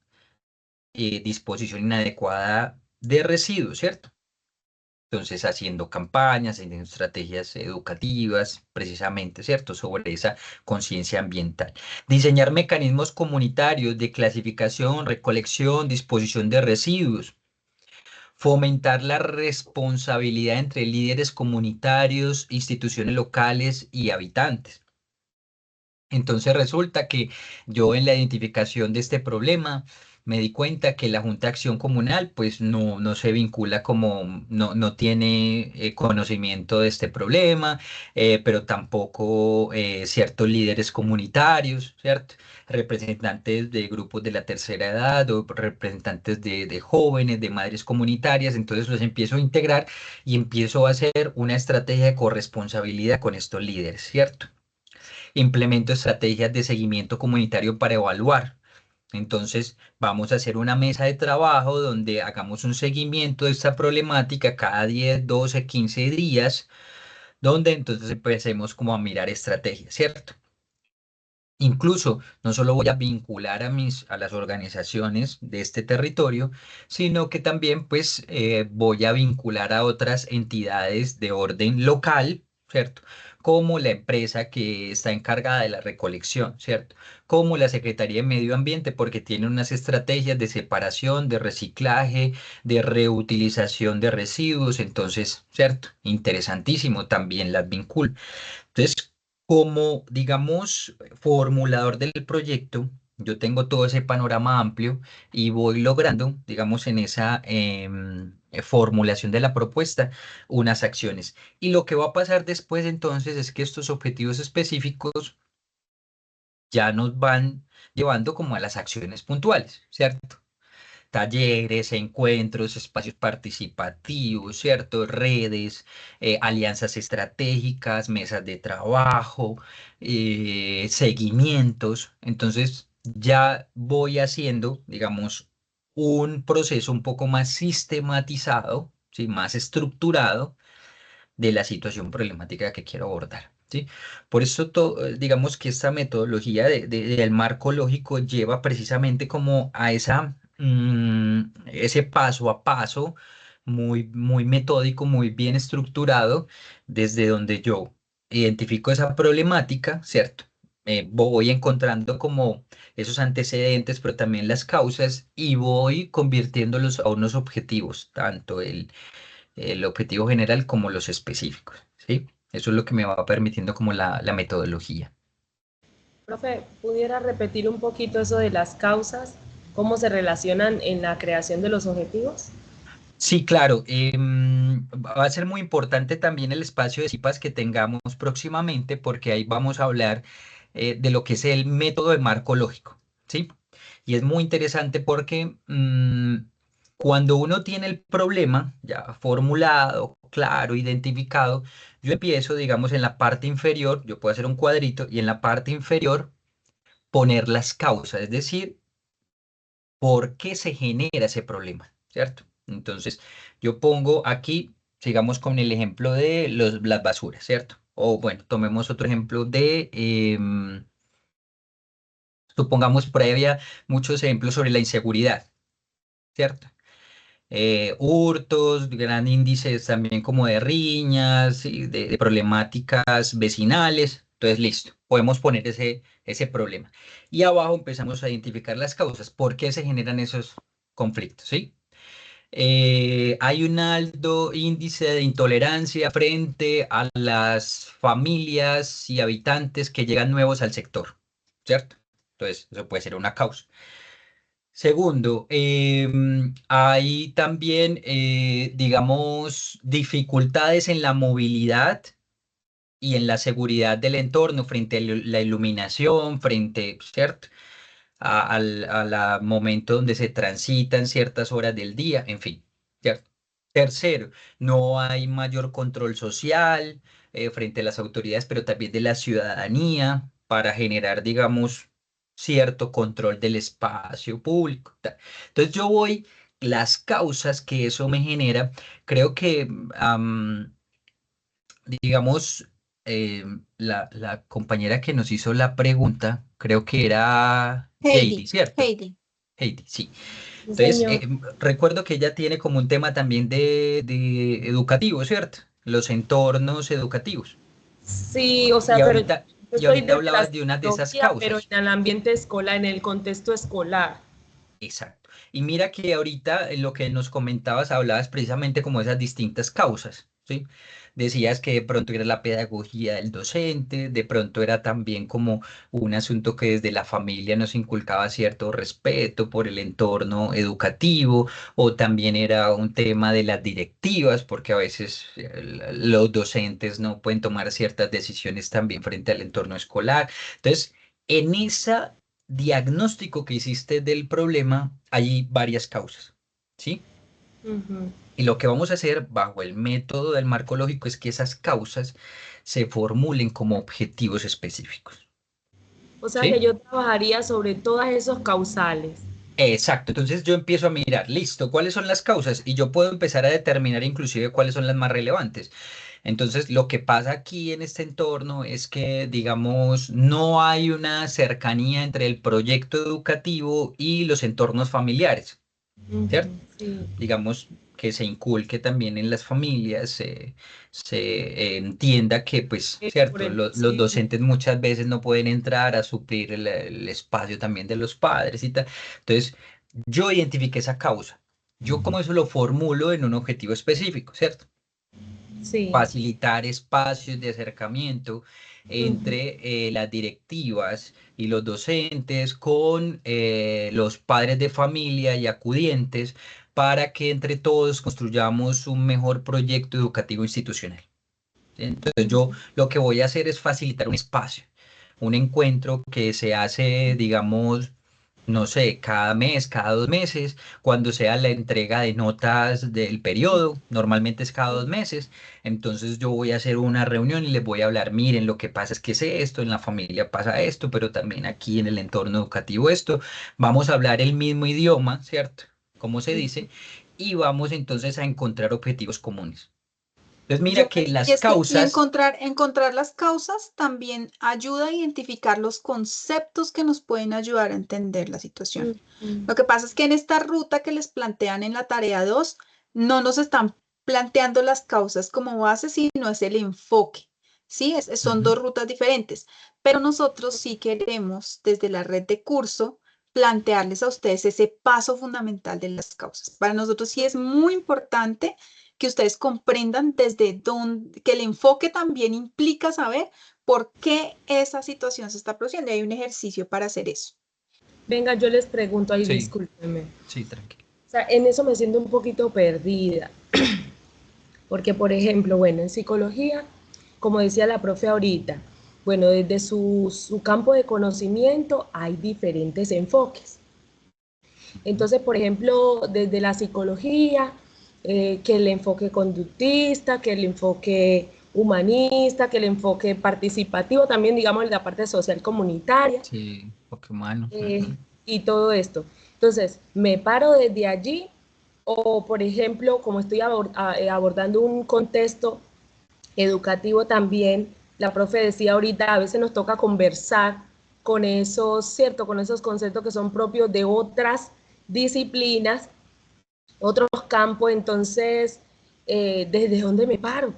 disposición inadecuada de residuos, ¿cierto? Entonces, haciendo campañas, haciendo estrategias educativas, precisamente, ¿cierto? Sobre esa conciencia ambiental. Diseñar mecanismos comunitarios de clasificación, recolección, disposición de residuos. Fomentar la responsabilidad entre líderes comunitarios, instituciones locales y habitantes. Entonces resulta que yo en la identificación de este problema me di cuenta que la Junta de Acción Comunal pues no se vincula como, no tiene conocimiento de este problema, pero tampoco ciertos líderes comunitarios, ¿cierto? Representantes de grupos de la tercera edad o representantes de jóvenes, de madres comunitarias, entonces los empiezo a integrar y empiezo a hacer una estrategia de corresponsabilidad con estos líderes, ¿cierto? Implemento estrategias de seguimiento comunitario para evaluar. Entonces, vamos a hacer una mesa de trabajo donde hagamos un seguimiento de esta problemática cada 10, 12, 15 días, donde entonces empecemos como a mirar estrategias, ¿cierto? Incluso no solo voy a vincular a las organizaciones de este territorio, sino que también pues voy a vincular a otras entidades de orden local, ¿cierto? Como la empresa que está encargada de la recolección, ¿cierto? Como la Secretaría de Medio Ambiente, porque tiene unas estrategias de separación, de reciclaje, de reutilización de residuos, entonces, ¿cierto? Interesantísimo, también las vinculo. Entonces, como, digamos, formulador del proyecto, yo tengo todo ese panorama amplio y voy logrando, digamos, en esa formulación de la propuesta, unas acciones. Y lo que va a pasar después entonces es que estos objetivos específicos ya nos van llevando como a las acciones puntuales, ¿cierto? Talleres, encuentros, espacios participativos, ¿cierto? Redes, alianzas estratégicas, mesas de trabajo, seguimientos. Entonces ya voy haciendo, digamos, un proceso un poco más sistematizado, ¿sí? Más estructurado de la situación problemática que quiero abordar. ¿Sí? Por eso, digamos que esta metodología del marco lógico lleva precisamente como a ese paso a paso muy metódico, muy bien estructurado, desde donde yo identifico esa problemática, ¿cierto? Voy encontrando como esos antecedentes, pero también las causas y voy convirtiéndolos a unos objetivos, tanto el objetivo general como los específicos, ¿sí? Eso es lo que me va permitiendo como la metodología. Profe, ¿pudiera repetir un poquito eso de las causas? ¿Cómo se relacionan en la creación de los objetivos? Sí, claro. Va a ser muy importante también el espacio de CIPAS que tengamos próximamente porque ahí vamos a hablar de lo que es el método de marco lógico, ¿sí? Y es muy interesante porque cuando uno tiene el problema ya formulado, claro, identificado, yo empiezo, digamos, en la parte inferior, yo puedo hacer un cuadrito y en la parte inferior poner las causas, es decir, por qué se genera ese problema, ¿cierto? Entonces, yo pongo aquí sigamos con el ejemplo de las basuras, ¿cierto? O bueno, tomemos otro ejemplo de, supongamos previa, muchos ejemplos sobre la inseguridad, ¿cierto? Hurtos, gran índices también como de riñas, ¿sí? De problemáticas vecinales. Entonces, listo, podemos poner ese problema. Y abajo empezamos a identificar las causas, por qué se generan esos conflictos, ¿sí? Hay un alto índice de intolerancia frente a las familias y habitantes que llegan nuevos al sector, ¿cierto? Entonces, eso puede ser una causa. Segundo, hay también, digamos, dificultades en la movilidad y en la seguridad del entorno frente a la iluminación, frente, ¿cierto? Al momento donde se transitan ciertas horas del día, en fin, ¿cierto? Tercero, no hay mayor control social frente a las autoridades, pero también de la ciudadanía para generar, digamos, cierto control del espacio público. Entonces yo voy, las causas que eso me genera, creo que, digamos, la compañera que nos hizo la pregunta, creo que era Heidi, Heidi, ¿cierto? Heidi. Heidi, sí. Sí, Entonces, señor. recuerdo que ella tiene como un tema también de educativo, ¿cierto? Los entornos educativos. Sí, o Y sea, pero yo ahorita, y soy ahorita desde la hablabas de una de esas psicología, pero causas. en el ambiente escolar, en el contexto escolar. Exacto. Y mira que ahorita en lo que nos comentabas, hablabas precisamente como de esas distintas causas, ¿sí? Decías que de pronto era la pedagogía del docente, de pronto era también como un asunto que desde la familia nos inculcaba cierto respeto por el entorno educativo, o también era un tema de las directivas, porque a veces los docentes no pueden tomar ciertas decisiones también frente al entorno escolar. Entonces, en esa diagnóstico que hiciste del problema, hay varias causas, ¿sí? Ujú. Y lo que vamos a hacer bajo el método del marco lógico es que esas causas se formulen como objetivos específicos, O sea que ¿sí? yo trabajaría sobre todos esos causales. Exacto, entonces yo empiezo a mirar, listo, ¿cuáles son las causas? Y yo puedo empezar a determinar inclusive cuáles son las más relevantes. Entonces, lo que pasa aquí en este entorno es que, digamos, no hay una cercanía entre el proyecto educativo y los entornos familiares, Ujú, ¿cierto? sí. Digamos que se inculque también en las familias, entienda que, pues, cierto, los Sí. docentes muchas veces no pueden entrar a suplir el espacio también de los padres y tal. Entonces, yo identifiqué esa causa. Yo como eso lo formulo en un objetivo específico, ¿cierto? Sí. Facilitar espacios de acercamiento Ujú. entre las directivas y los docentes con los padres de familia y acudientes para que entre todos construyamos un mejor proyecto educativo institucional. Entonces yo lo que voy a hacer es facilitar un espacio, un encuentro que se hace, digamos, no sé, cada mes, cada 2 meses, cuando sea la entrega de notas del periodo, normalmente es cada 2 meses, entonces yo voy a hacer una reunión y les voy a hablar, miren, lo que pasa es que es esto, en la familia pasa esto, pero también aquí en el entorno educativo esto, vamos a hablar el mismo idioma, ¿cierto? Como se dice, y vamos entonces a encontrar objetivos comunes. Entonces mira que Y las es que causas, encontrar las causas también ayuda a identificar los conceptos que nos pueden ayudar a entender la situación. Ujú. Lo que pasa es que en esta ruta que les plantean en la tarea 2 no nos están planteando las causas como base, sino es el enfoque. ¿Sí? Son ujú, dos rutas diferentes, pero nosotros sí queremos desde la red de curso plantearles a ustedes ese paso fundamental de las causas. Para nosotros sí es muy importante que ustedes comprendan desde dónde, que el enfoque también implica saber por qué esa situación se está produciendo. Y hay un ejercicio para hacer eso. Venga, yo les pregunto ahí, sí, discúlpeme. sí, tranquilo. O sea, en eso me siento un poquito perdida, porque por ejemplo, bueno, en psicología, como decía la profe ahorita, bueno, desde su campo de conocimiento hay diferentes enfoques. Entonces, por ejemplo, desde la psicología, que el enfoque conductista, que el enfoque humanista, que el enfoque participativo, también digamos la parte social comunitaria, Sí, porque humano. eh, y todo esto. Entonces, me paro desde allí o por ejemplo, como estoy abordando un contexto educativo también, la profe decía ahorita, a veces nos toca conversar con esos, ¿cierto? Con esos conceptos que son propios de otras disciplinas, otros campos, entonces, ¿desde dónde me paro?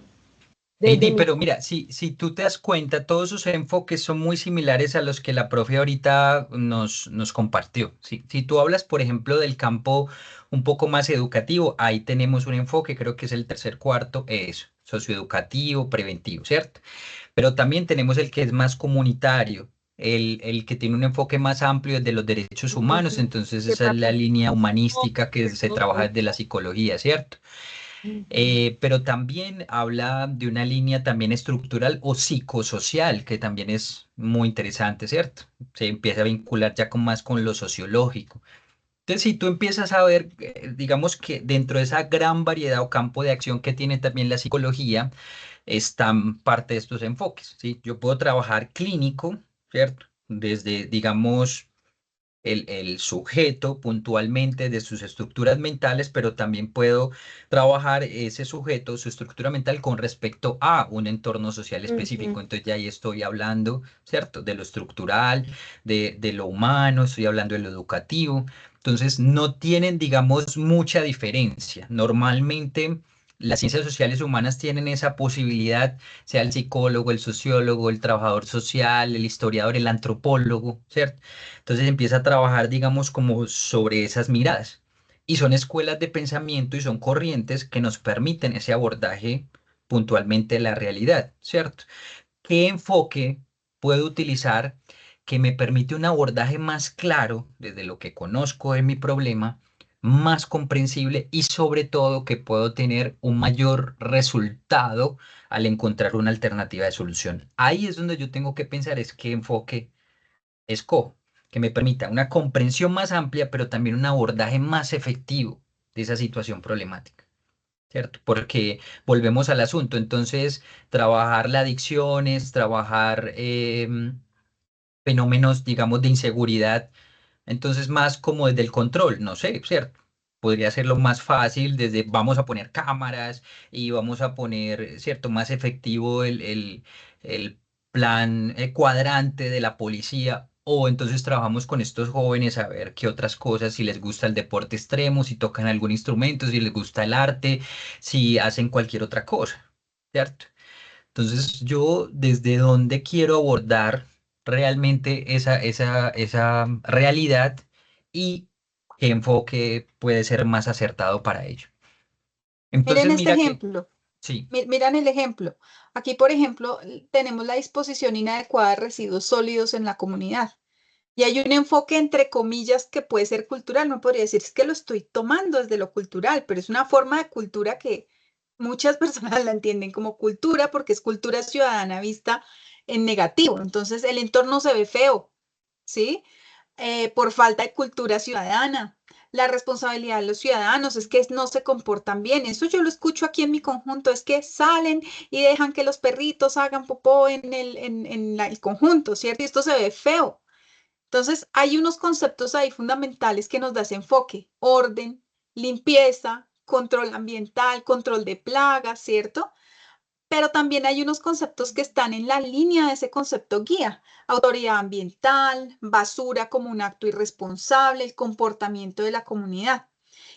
Desde Heidi, mi... pero mira, si tú te das cuenta, todos sus enfoques son muy similares a los que la profe ahorita nos compartió. Si tú hablas, por ejemplo, del campo un poco más educativo, ahí tenemos un enfoque, creo que es el tercer cuarto, eso, socioeducativo, preventivo, ¿cierto? Pero también tenemos el que es más comunitario, el que tiene un enfoque más amplio de los derechos humanos, entonces ¿Qué esa es la parte? línea humanística que se trabaja desde la psicología, ¿cierto? Pero también habla de una línea también estructural o psicosocial, que también es muy interesante, ¿cierto? Se empieza a vincular ya con más con lo sociológico. Entonces, si tú empiezas a ver, digamos que dentro de esa gran variedad o campo de acción que tiene también la psicología, están parte de estos enfoques, ¿sí? Yo puedo trabajar clínico, ¿cierto? Desde, digamos, el sujeto puntualmente de sus estructuras mentales, pero también puedo trabajar ese sujeto, su estructura mental con respecto a un entorno social específico. Entonces ya ahí estoy hablando, ¿cierto? De lo estructural, de lo humano, estoy hablando de lo educativo. Entonces no tienen, digamos, mucha diferencia. Normalmente las ciencias sociales humanas tienen esa posibilidad, sea el psicólogo, el sociólogo, el trabajador social, el historiador, el antropólogo, ¿cierto? Entonces empieza a trabajar, digamos, como sobre esas miradas. Y son escuelas de pensamiento y son corrientes que nos permiten ese abordaje puntualmente de la realidad, ¿cierto? ¿Qué enfoque puedo utilizar que me permite un abordaje más claro desde lo que conozco de mi problema, más comprensible y sobre todo que puedo tener un mayor resultado al encontrar una alternativa de solución? Ahí es donde yo tengo que pensar es qué enfoque escojo, que me permita una comprensión más amplia, pero también un abordaje más efectivo de esa situación problemática, ¿cierto? Porque volvemos al asunto, entonces, trabajar las adicciones, trabajar fenómenos, digamos, de inseguridad, entonces más como desde el control, no sé, ¿cierto? Podría ser lo más fácil desde vamos a poner cámaras y vamos a poner, ¿cierto? Más efectivo el plan cuadrante de la policía. O entonces trabajamos con estos jóvenes a ver qué otras cosas, si les gusta el deporte extremo, si tocan algún instrumento, si les gusta el arte, si hacen cualquier otra cosa, ¿cierto? Entonces, yo desde dónde quiero abordar realmente esa realidad y qué enfoque puede ser más acertado para ello. Miren Entonces, este mira que, ejemplo. sí, Miran el ejemplo. Aquí, por ejemplo, tenemos la disposición inadecuada de residuos sólidos en la comunidad. Y hay un enfoque entre comillas que puede ser cultural. No podría decir es que lo estoy tomando desde lo cultural, pero es una forma de cultura que muchas personas la entienden como cultura porque es cultura ciudadana vista en negativo. Entonces el entorno se ve feo, ¿sí? Por falta de cultura ciudadana. La responsabilidad de los ciudadanos es que no se comportan bien. Eso yo lo escucho aquí en mi conjunto, es que salen y dejan que los perritos hagan popó en el conjunto, ¿cierto? Y esto se ve feo. Entonces, hay unos conceptos ahí fundamentales que nos da ese enfoque: orden, limpieza, control ambiental, control de plagas, ¿cierto? Pero también hay unos conceptos que están en la línea de ese concepto guía: autoridad ambiental, basura como un acto irresponsable, el comportamiento de la comunidad.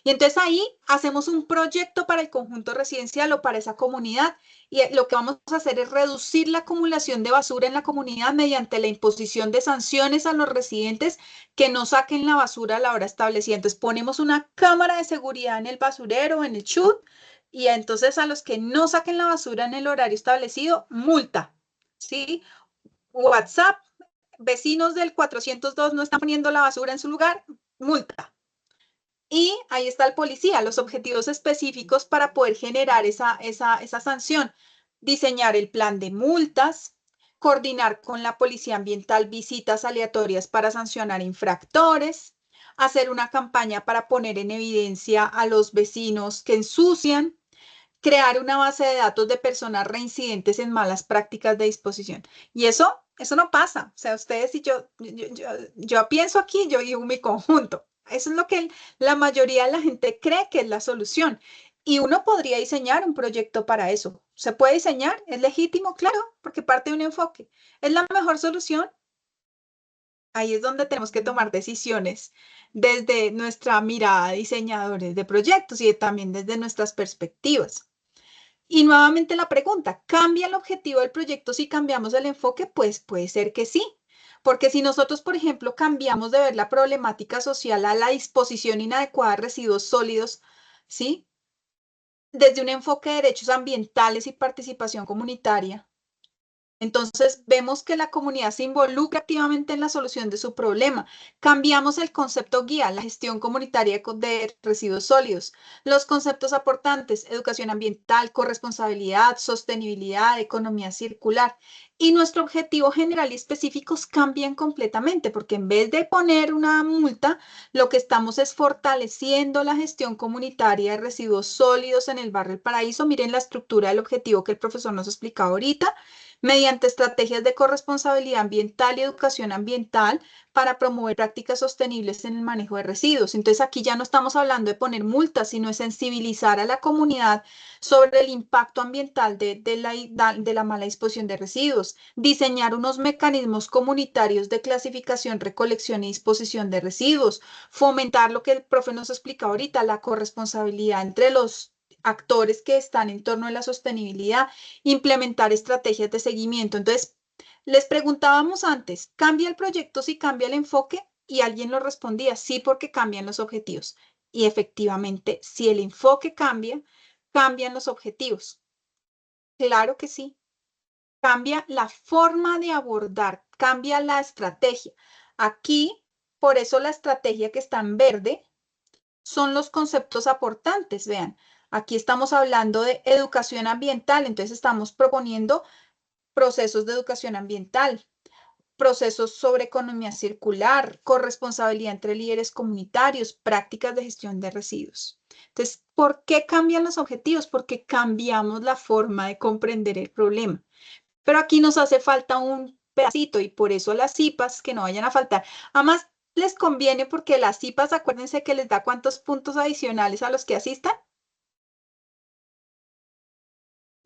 Y entonces ahí hacemos un proyecto para el conjunto residencial o para esa comunidad, y lo que vamos a hacer es reducir la acumulación de basura en la comunidad mediante la imposición de sanciones a los residentes que no saquen la basura a la hora establecida. Entonces ponemos una cámara de seguridad en el basurero, en el chute, y entonces a los que no saquen la basura en el horario establecido, multa, ¿sí? WhatsApp, vecinos del 402 no están poniendo la basura en su lugar, multa. Y ahí está el policía, los objetivos específicos para poder generar esa sanción: diseñar el plan de multas, coordinar con la policía ambiental visitas aleatorias para sancionar infractores, hacer una campaña para poner en evidencia a los vecinos que ensucian, crear una base de datos de personas reincidentes en malas prácticas de disposición. Y eso no pasa. O sea, ustedes y yo pienso aquí, yo digo mi conjunto. Eso es lo que la mayoría de la gente cree que es la solución. Y uno podría diseñar un proyecto para eso. ¿Se puede diseñar? ¿Es legítimo? Claro, porque parte de un enfoque. ¿Es la mejor solución? Ahí es donde tenemos que tomar decisiones desde nuestra mirada de diseñadores de proyectos y también desde nuestras perspectivas. Y nuevamente la pregunta, ¿cambia el objetivo del proyecto si cambiamos el enfoque? Pues puede ser que sí, porque si nosotros, por ejemplo, cambiamos de ver la problemática social a la disposición inadecuada de residuos sólidos, ¿sí? Desde un enfoque de derechos ambientales y participación comunitaria, entonces vemos que la comunidad se involucra activamente en la solución de su problema. Cambiamos el concepto guía, la gestión comunitaria de residuos sólidos. Los conceptos aportantes, educación ambiental, corresponsabilidad, sostenibilidad, economía circular. Y nuestro objetivo general y específicos cambian completamente, porque en vez de poner una multa, lo que estamos es fortaleciendo la gestión comunitaria de residuos sólidos en el barrio El Paraíso. Miren la estructura del objetivo que el profesor nos explicaba ahorita, mediante estrategias de corresponsabilidad ambiental y educación ambiental para promover prácticas sostenibles en el manejo de residuos. Entonces aquí ya no estamos hablando de poner multas, sino de sensibilizar a la comunidad sobre el impacto ambiental de la mala disposición de residuos, diseñar unos mecanismos comunitarios de clasificación, recolección y disposición de residuos, fomentar lo que el profe nos explicaba ahorita, la corresponsabilidad entre los actores que están en torno a la sostenibilidad, implementar estrategias de seguimiento. Entonces, les preguntábamos antes, ¿cambia el proyecto si cambia el enfoque? Y alguien lo respondía, sí, porque cambian los objetivos. Y efectivamente, si el enfoque cambia, cambian los objetivos. Claro que sí. Cambia la forma de abordar, cambia la estrategia. Aquí, por eso la estrategia que está en verde son los conceptos aportantes. Vean, aquí estamos hablando de educación ambiental, entonces estamos proponiendo procesos de educación ambiental, procesos sobre economía circular, corresponsabilidad entre líderes comunitarios, prácticas de gestión de residuos. Entonces, ¿por qué cambian los objetivos? Porque cambiamos la forma de comprender el problema. Pero aquí nos hace falta un pedacito y por eso las CIPAs que no vayan a faltar. Además, les conviene porque las CIPAs, acuérdense que les da cuántos puntos adicionales a los que asistan.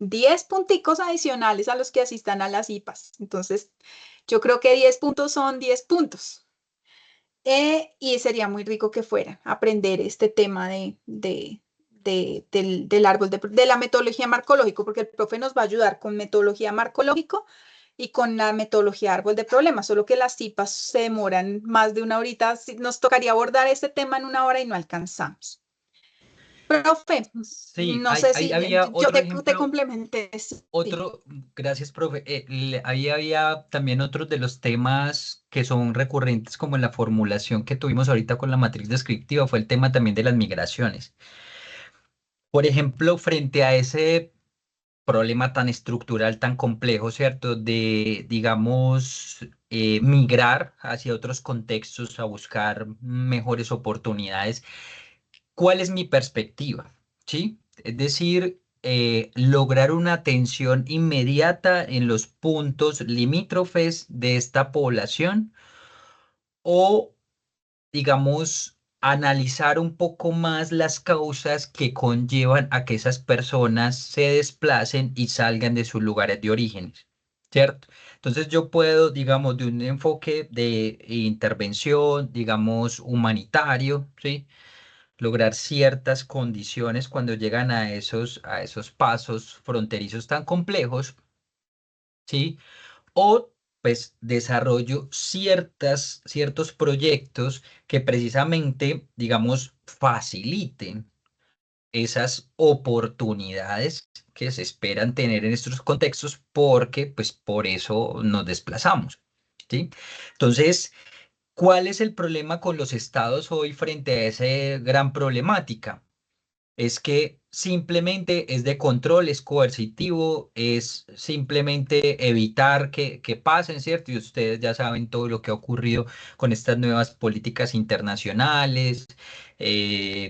10 punticos adicionales a los que asistan a las IPAs. Entonces, yo creo que 10 puntos son 10 puntos. Y sería muy rico que fuera aprender este tema del árbol, de la metodología marcológico, porque el profe nos va a ayudar con metodología marcológico y con la metodología árbol de problemas, solo que las CIPAs se demoran más de una horita. Nos tocaría abordar este tema en una hora y no alcanzamos. Profe, Sí, no sé si había yo otro te ejemplo, complementé. Sí. gracias, profe. Ahí había también otros de los temas que son recurrentes, como en la formulación que tuvimos ahorita con la matriz descriptiva, fue el tema también de las migraciones. Por ejemplo, frente a ese problema tan estructural, tan complejo, ¿cierto? De, digamos, migrar hacia otros contextos a buscar mejores oportunidades. ¿Cuál es mi perspectiva? ¿Sí? Es decir, lograr una atención inmediata en los puntos limítrofes de esta población o, digamos, analizar un poco más las causas que conllevan a que esas personas se desplacen y salgan de sus lugares de origen, ¿cierto? Entonces yo puedo, digamos, de un enfoque de intervención, digamos, humanitario, ¿sí? Lograr ciertas condiciones cuando llegan a esos pasos fronterizos tan complejos, ¿sí? O pues desarrollo ciertos proyectos que precisamente, digamos, faciliten esas oportunidades que se esperan tener en estos contextos porque pues por eso nos desplazamos, ¿sí? Entonces, ¿cuál es el problema con los estados hoy frente a esa gran problemática? Es que simplemente es de control, es coercitivo, es simplemente evitar que pasen, ¿cierto? Y ustedes ya saben todo lo que ha ocurrido con estas nuevas políticas internacionales,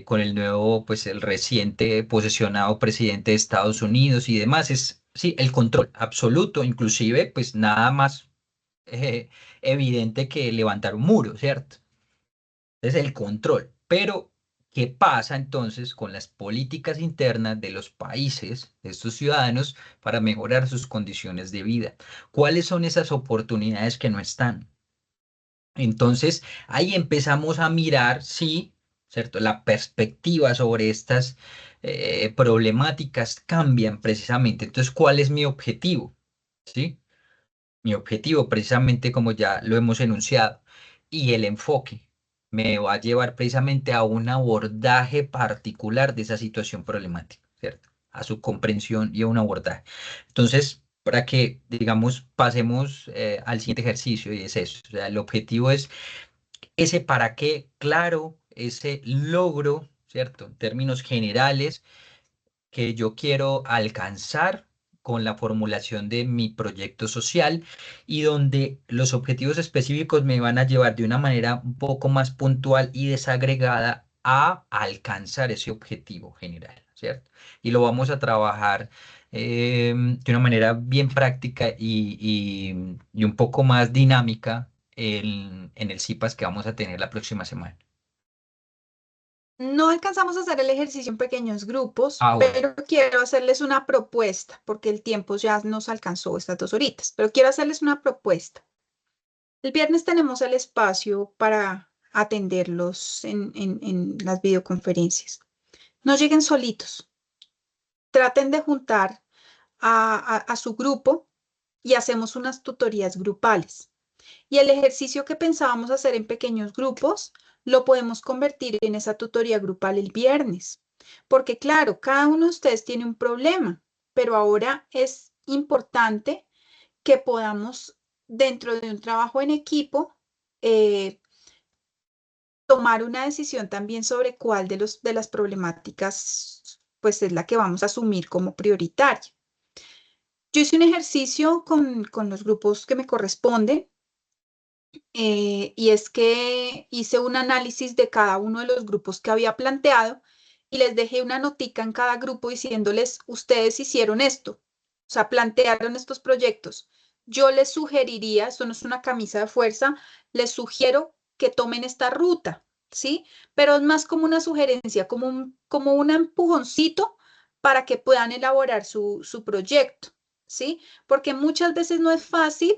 con el nuevo, pues el reciente posesionado presidente de Estados Unidos y demás. Es, sí, el control absoluto, inclusive, pues nada más eh, evidente que levantar un muro, ¿cierto? Es el control. Pero, ¿qué pasa entonces con las políticas internas de los países, de estos ciudadanos, para mejorar sus condiciones de vida? ¿Cuáles son esas oportunidades que no están? Entonces, ahí empezamos a mirar, sí, ¿cierto? La perspectiva sobre estas problemáticas cambian precisamente. Entonces, ¿cuál es mi objetivo? ¿Sí? Mi objetivo, precisamente como ya lo hemos enunciado, y el enfoque me va a llevar precisamente a un abordaje particular de esa situación problemática, ¿cierto? A su comprensión y a un abordaje. Entonces, para que, digamos, pasemos al siguiente ejercicio y es eso. O sea, el objetivo es ese para qué claro, ese logro, ¿cierto? En términos generales que yo quiero alcanzar con la formulación de mi proyecto social y donde los objetivos específicos me van a llevar de una manera un poco más puntual y desagregada a alcanzar ese objetivo general, ¿cierto? Y lo vamos a trabajar de una manera bien práctica y un poco más dinámica en el CIPAS que vamos a tener la próxima semana. No alcanzamos a hacer el ejercicio en pequeños grupos, Ah, bueno. pero quiero hacerles una propuesta, porque el tiempo ya nos alcanzó estas 2 horitas, pero quiero hacerles una propuesta. El viernes tenemos el espacio para atenderlos en las videoconferencias. No lleguen solitos, traten de juntar a su grupo y hacemos unas tutorías grupales. Y el ejercicio que pensábamos hacer en pequeños grupos, lo podemos convertir en esa tutoría grupal el viernes. Porque claro, cada uno de ustedes tiene un problema, pero ahora es importante que podamos, dentro de un trabajo en equipo, eh, tomar una decisión también sobre cuál de las problemáticas pues es la que vamos a asumir como prioritaria. Yo hice un ejercicio con los grupos que me corresponden. Y es que hice un análisis de cada uno de los grupos que había planteado y les dejé una notica en cada grupo diciéndoles, ustedes hicieron esto, o sea, plantearon estos proyectos. Yo les sugeriría, esto no es una camisa de fuerza, les sugiero que tomen esta ruta, ¿sí? Pero es más como una sugerencia, como un empujoncito para que puedan elaborar su proyecto, ¿sí? Porque muchas veces no es fácil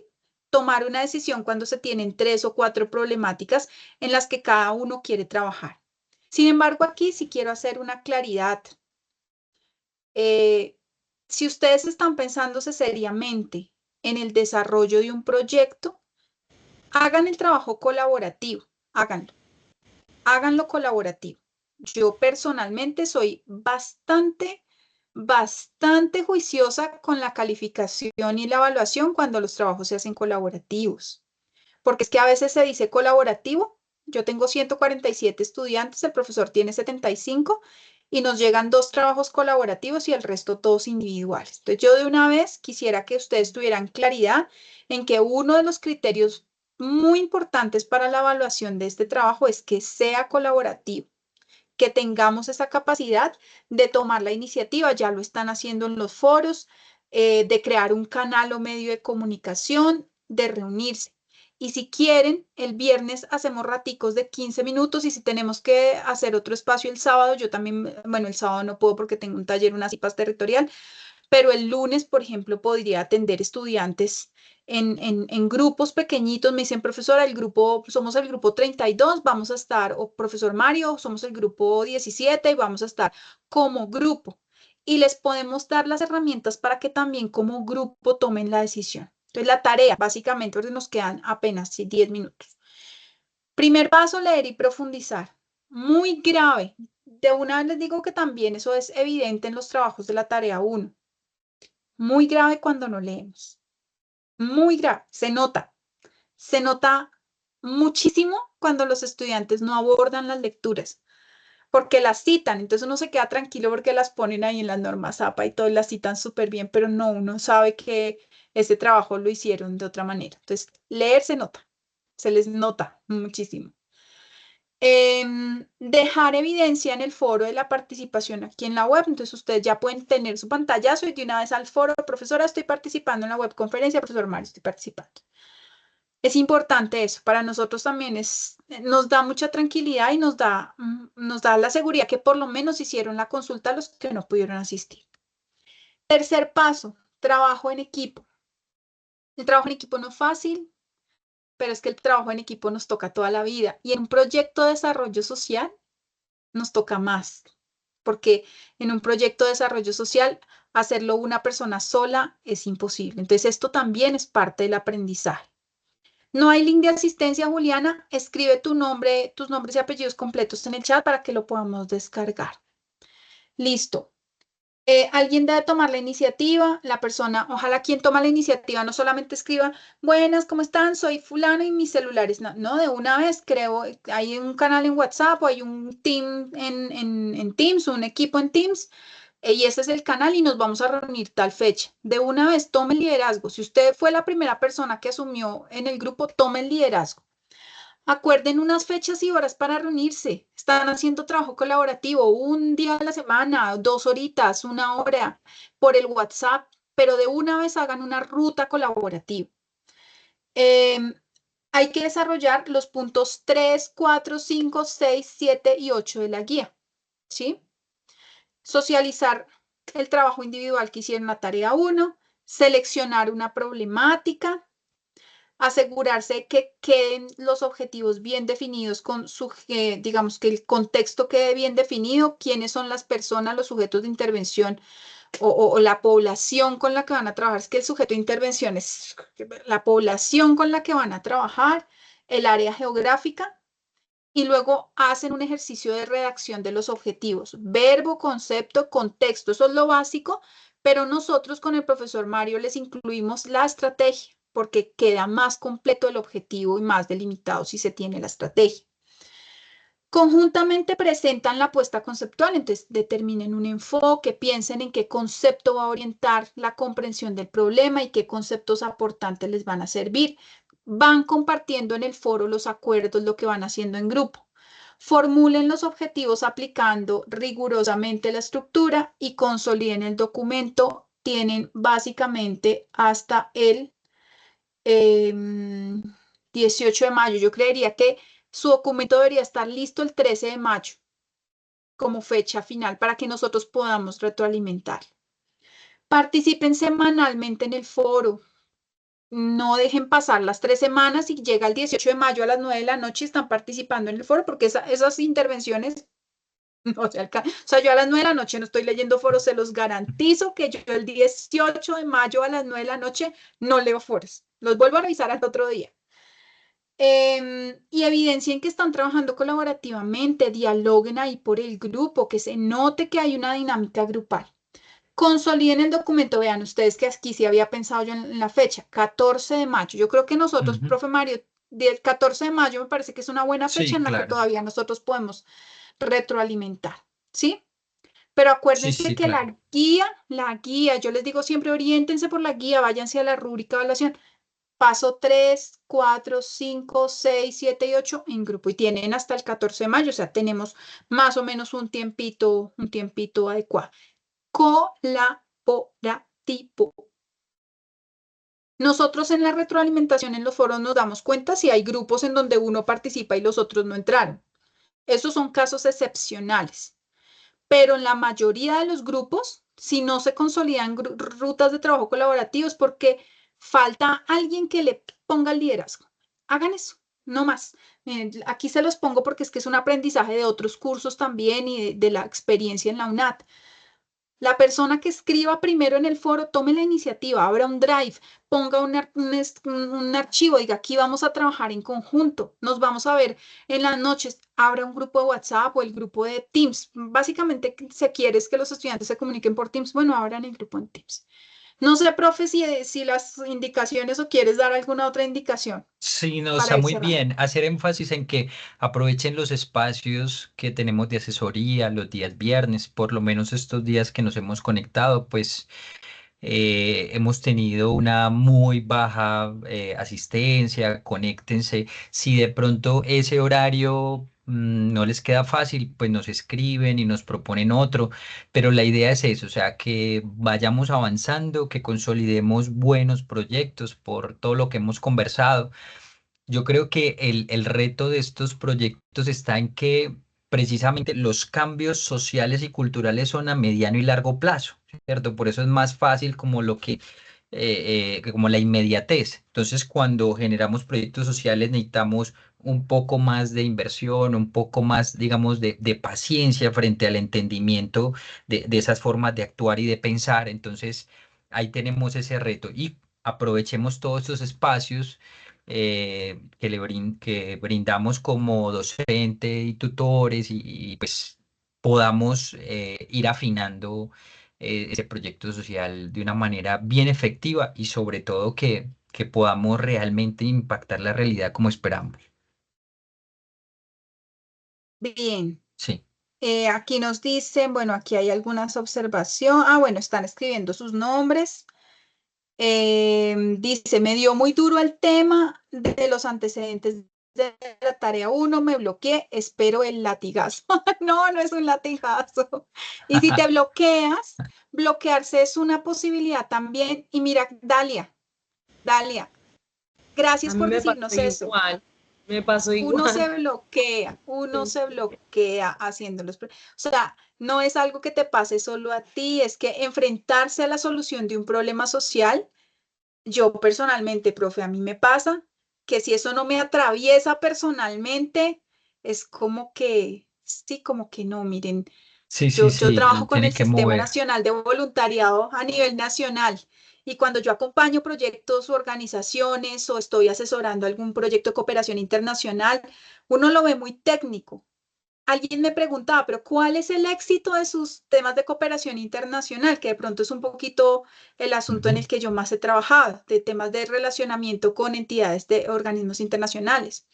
tomar una decisión cuando se tienen 3 o 4 problemáticas en las que cada uno quiere trabajar. Sin embargo, aquí sí quiero hacer una claridad. Si ustedes están pensándose seriamente en el desarrollo de un proyecto, hagan el trabajo colaborativo, háganlo colaborativo. Yo personalmente soy bastante juiciosa con la calificación y la evaluación cuando los trabajos se hacen colaborativos. Porque es que a veces se dice colaborativo. Yo tengo 147 estudiantes, el profesor tiene 75 y nos llegan 2 trabajos colaborativos y el resto todos individuales. Entonces yo de una vez quisiera que ustedes tuvieran claridad en que uno de los criterios muy importantes para la evaluación de este trabajo es que sea colaborativo, que tengamos esa capacidad de tomar la iniciativa, ya lo están haciendo en los foros, de crear un canal o medio de comunicación, de reunirse. Y si quieren, el viernes hacemos raticos de 15 minutos y si tenemos que hacer otro espacio el sábado, yo también, bueno, el sábado no puedo porque tengo un taller, unas CIPAS territorial, pero el lunes, por ejemplo, podría atender estudiantes en grupos pequeñitos. Me dicen, profesora, somos el grupo 32, vamos a estar, o profesor Mario, somos el grupo 17 y vamos a estar como grupo. Y les podemos dar las herramientas para que también como grupo tomen la decisión. Entonces, la tarea, básicamente, porque nos quedan apenas 10 minutos. Primer paso, leer y profundizar. Muy grave. De una vez les digo que también eso es evidente en los trabajos de la tarea 1. Muy grave cuando no leemos. Muy grave. Se nota. Se nota muchísimo cuando los estudiantes no abordan las lecturas, porque las citan. Entonces uno se queda tranquilo porque las ponen ahí en las normas APA y todo y las citan súper bien, pero no, uno sabe que ese trabajo lo hicieron de otra manera. Entonces, leer se nota. Se les nota muchísimo. Dejar evidencia en el foro de la participación aquí en la web. Entonces ustedes ya pueden tener su pantallazo y de una vez al foro, profesora, estoy participando en la webconferencia, profesor Mario, estoy participando. Es importante eso. Para nosotros también nos da mucha tranquilidad y nos da la seguridad que por lo menos hicieron la consulta a los que no pudieron asistir. Tercer paso, trabajo en equipo. El trabajo en equipo no es fácil, pero es que el trabajo en equipo nos toca toda la vida. Y en un proyecto de desarrollo social nos toca más, porque en un proyecto de desarrollo social hacerlo una persona sola es imposible. Entonces esto también es parte del aprendizaje. No hay link de asistencia, Juliana. Escribe tu nombre, tus nombres y apellidos completos en el chat para que lo podamos descargar. Listo. Alguien debe tomar la iniciativa, la persona, ojalá quien toma la iniciativa no solamente escriba, buenas, ¿cómo están? Soy fulano y mis celulares. No, no, de una vez creo, hay un canal en WhatsApp o hay un team en Teams, un equipo en Teams, y ese es el canal y nos vamos a reunir tal fecha. De una vez, tome el liderazgo. Si usted fue la primera persona que asumió en el grupo, tome el liderazgo. Acuerden unas fechas y horas para reunirse. Están haciendo trabajo colaborativo un día a la semana, 2 horitas, 1 hora por el WhatsApp, pero de una vez hagan una ruta colaborativa. Hay que desarrollar los puntos 3, 4, 5, 6, 7 y 8 de la guía, ¿sí? Socializar el trabajo individual que hicieron la tarea 1, seleccionar una problemática, asegurarse que queden los objetivos bien definidos con digamos que el contexto quede bien definido, quiénes son las personas, los sujetos de intervención o la población con la que van a trabajar. Es que el sujeto de intervención es la población con la que van a trabajar, el área geográfica, y luego hacen un ejercicio de redacción de los objetivos. Verbo, concepto, contexto, eso es lo básico, pero nosotros con el profesor Mario les incluimos la estrategia, porque queda más completo el objetivo y más delimitado si se tiene la estrategia. Conjuntamente presentan la apuesta conceptual, entonces determinen un enfoque, piensen en qué concepto va a orientar la comprensión del problema y qué conceptos aportantes les van a servir. Van compartiendo en el foro los acuerdos, lo que van haciendo en grupo. Formulen los objetivos aplicando rigurosamente la estructura y consoliden el documento. Tienen básicamente hasta el 18 de mayo. Yo creería que su documento debería estar listo el 13 de mayo como fecha final para que nosotros podamos retroalimentar. Participen semanalmente en el foro. No dejen pasar las 3 semanas y llega el 18 de mayo a las 9 de la noche y están participando en el foro porque esas intervenciones no se alcanzan. O sea, yo a las 9 de la noche no estoy leyendo foros, se los garantizo que yo el 18 de mayo a las 9 de la noche no leo foros. Los vuelvo a revisar al otro día. Y evidencien que están trabajando colaborativamente, dialoguen ahí por el grupo, que se note que hay una dinámica grupal. Consoliden el documento, vean ustedes que aquí sí había pensado yo en la fecha, 14 de mayo. Yo creo que nosotros, profe Mario, del 14 de mayo me parece que es una buena fecha en la que todavía nosotros podemos retroalimentar, ¿sí? Pero acuérdense que claro. la guía, yo les digo siempre, oriéntense por la guía, váyanse a la rúbrica de evaluación. Paso 3, 4, 5, 6, 7 y 8 en grupo y tienen hasta el 14 de mayo, o sea, tenemos más o menos un tiempito adecuado. Colaborativo. Nosotros en la retroalimentación en los foros nos damos cuenta si hay grupos en donde uno participa y los otros no entraron. Esos son casos excepcionales. Pero en la mayoría de los grupos, si no se consolidan rutas de trabajo colaborativos, porque falta alguien que le ponga el liderazgo. Hagan eso, no más. Aquí se los pongo porque es que es un aprendizaje de otros cursos también y de la experiencia en la UNAT. La persona que escriba primero en el foro, tome la iniciativa, abra un drive, ponga un archivo, diga, aquí vamos a trabajar en conjunto, nos vamos a ver en las noches, abra un grupo de WhatsApp o el grupo de Teams. Básicamente, si quieres que los estudiantes se comuniquen por Teams, bueno, abran el grupo en Teams. No sé, profe, si las indicaciones o quieres dar alguna otra indicación. Sí, no, Para está ir muy cerrando. bien. Hacer énfasis en que aprovechen los espacios que tenemos de asesoría los días viernes, por lo menos estos días que nos hemos conectado, pues hemos tenido una muy baja asistencia. Conéctense. Si de pronto ese horario no les queda fácil, pues nos escriben y nos proponen otro. Pero la idea es eso, o sea, que vayamos avanzando, que consolidemos buenos proyectos por todo lo que hemos conversado. Yo creo que el reto de estos proyectos está en que precisamente los cambios sociales y culturales son a mediano y largo plazo, ¿cierto? Por eso es más fácil como que como la inmediatez. Entonces, cuando generamos proyectos sociales necesitamos un poco más de inversión, un poco más, digamos, de paciencia frente al entendimiento de esas formas de actuar y de pensar. Entonces, ahí tenemos ese reto y aprovechemos todos estos espacios que brindamos como docente y tutores y, pues podamos ir afinando ese proyecto social de una manera bien efectiva y sobre todo que podamos realmente impactar la realidad como esperamos. Bien, Sí. aquí nos dicen, bueno, aquí hay algunas observaciones. Ah, bueno, están escribiendo sus nombres. Dice, me dio muy duro el tema de los antecedentes de la tarea 1, me bloqueé, espero el latigazo. No, no es un latigazo. Y si te bloqueas, bloquearse es una posibilidad también. Y mira, Dalia, A gracias mí por me pasó decirnos eso. igual, me pasó Uno se igual. bloquea, uno se bloquea haciéndolos. O sea, no es algo que te pase solo a ti, es que enfrentarse a la solución de un problema social. Yo personalmente, profe, a mí me pasa que si eso no me atraviesa personalmente, es como que, sí, como que no, miren, Sí, sí, yo sí, trabajo lo con tiene el que Sistema mover. Nacional de Voluntariado a nivel nacional y cuando yo acompaño proyectos o organizaciones o estoy asesorando algún proyecto de cooperación internacional, uno lo ve muy técnico. Alguien me preguntaba, pero ¿cuál es el éxito de sus temas de cooperación internacional? Que de pronto es un poquito el asunto en Ujú. el que yo más he trabajado, de temas de relacionamiento con entidades de organismos internacionales.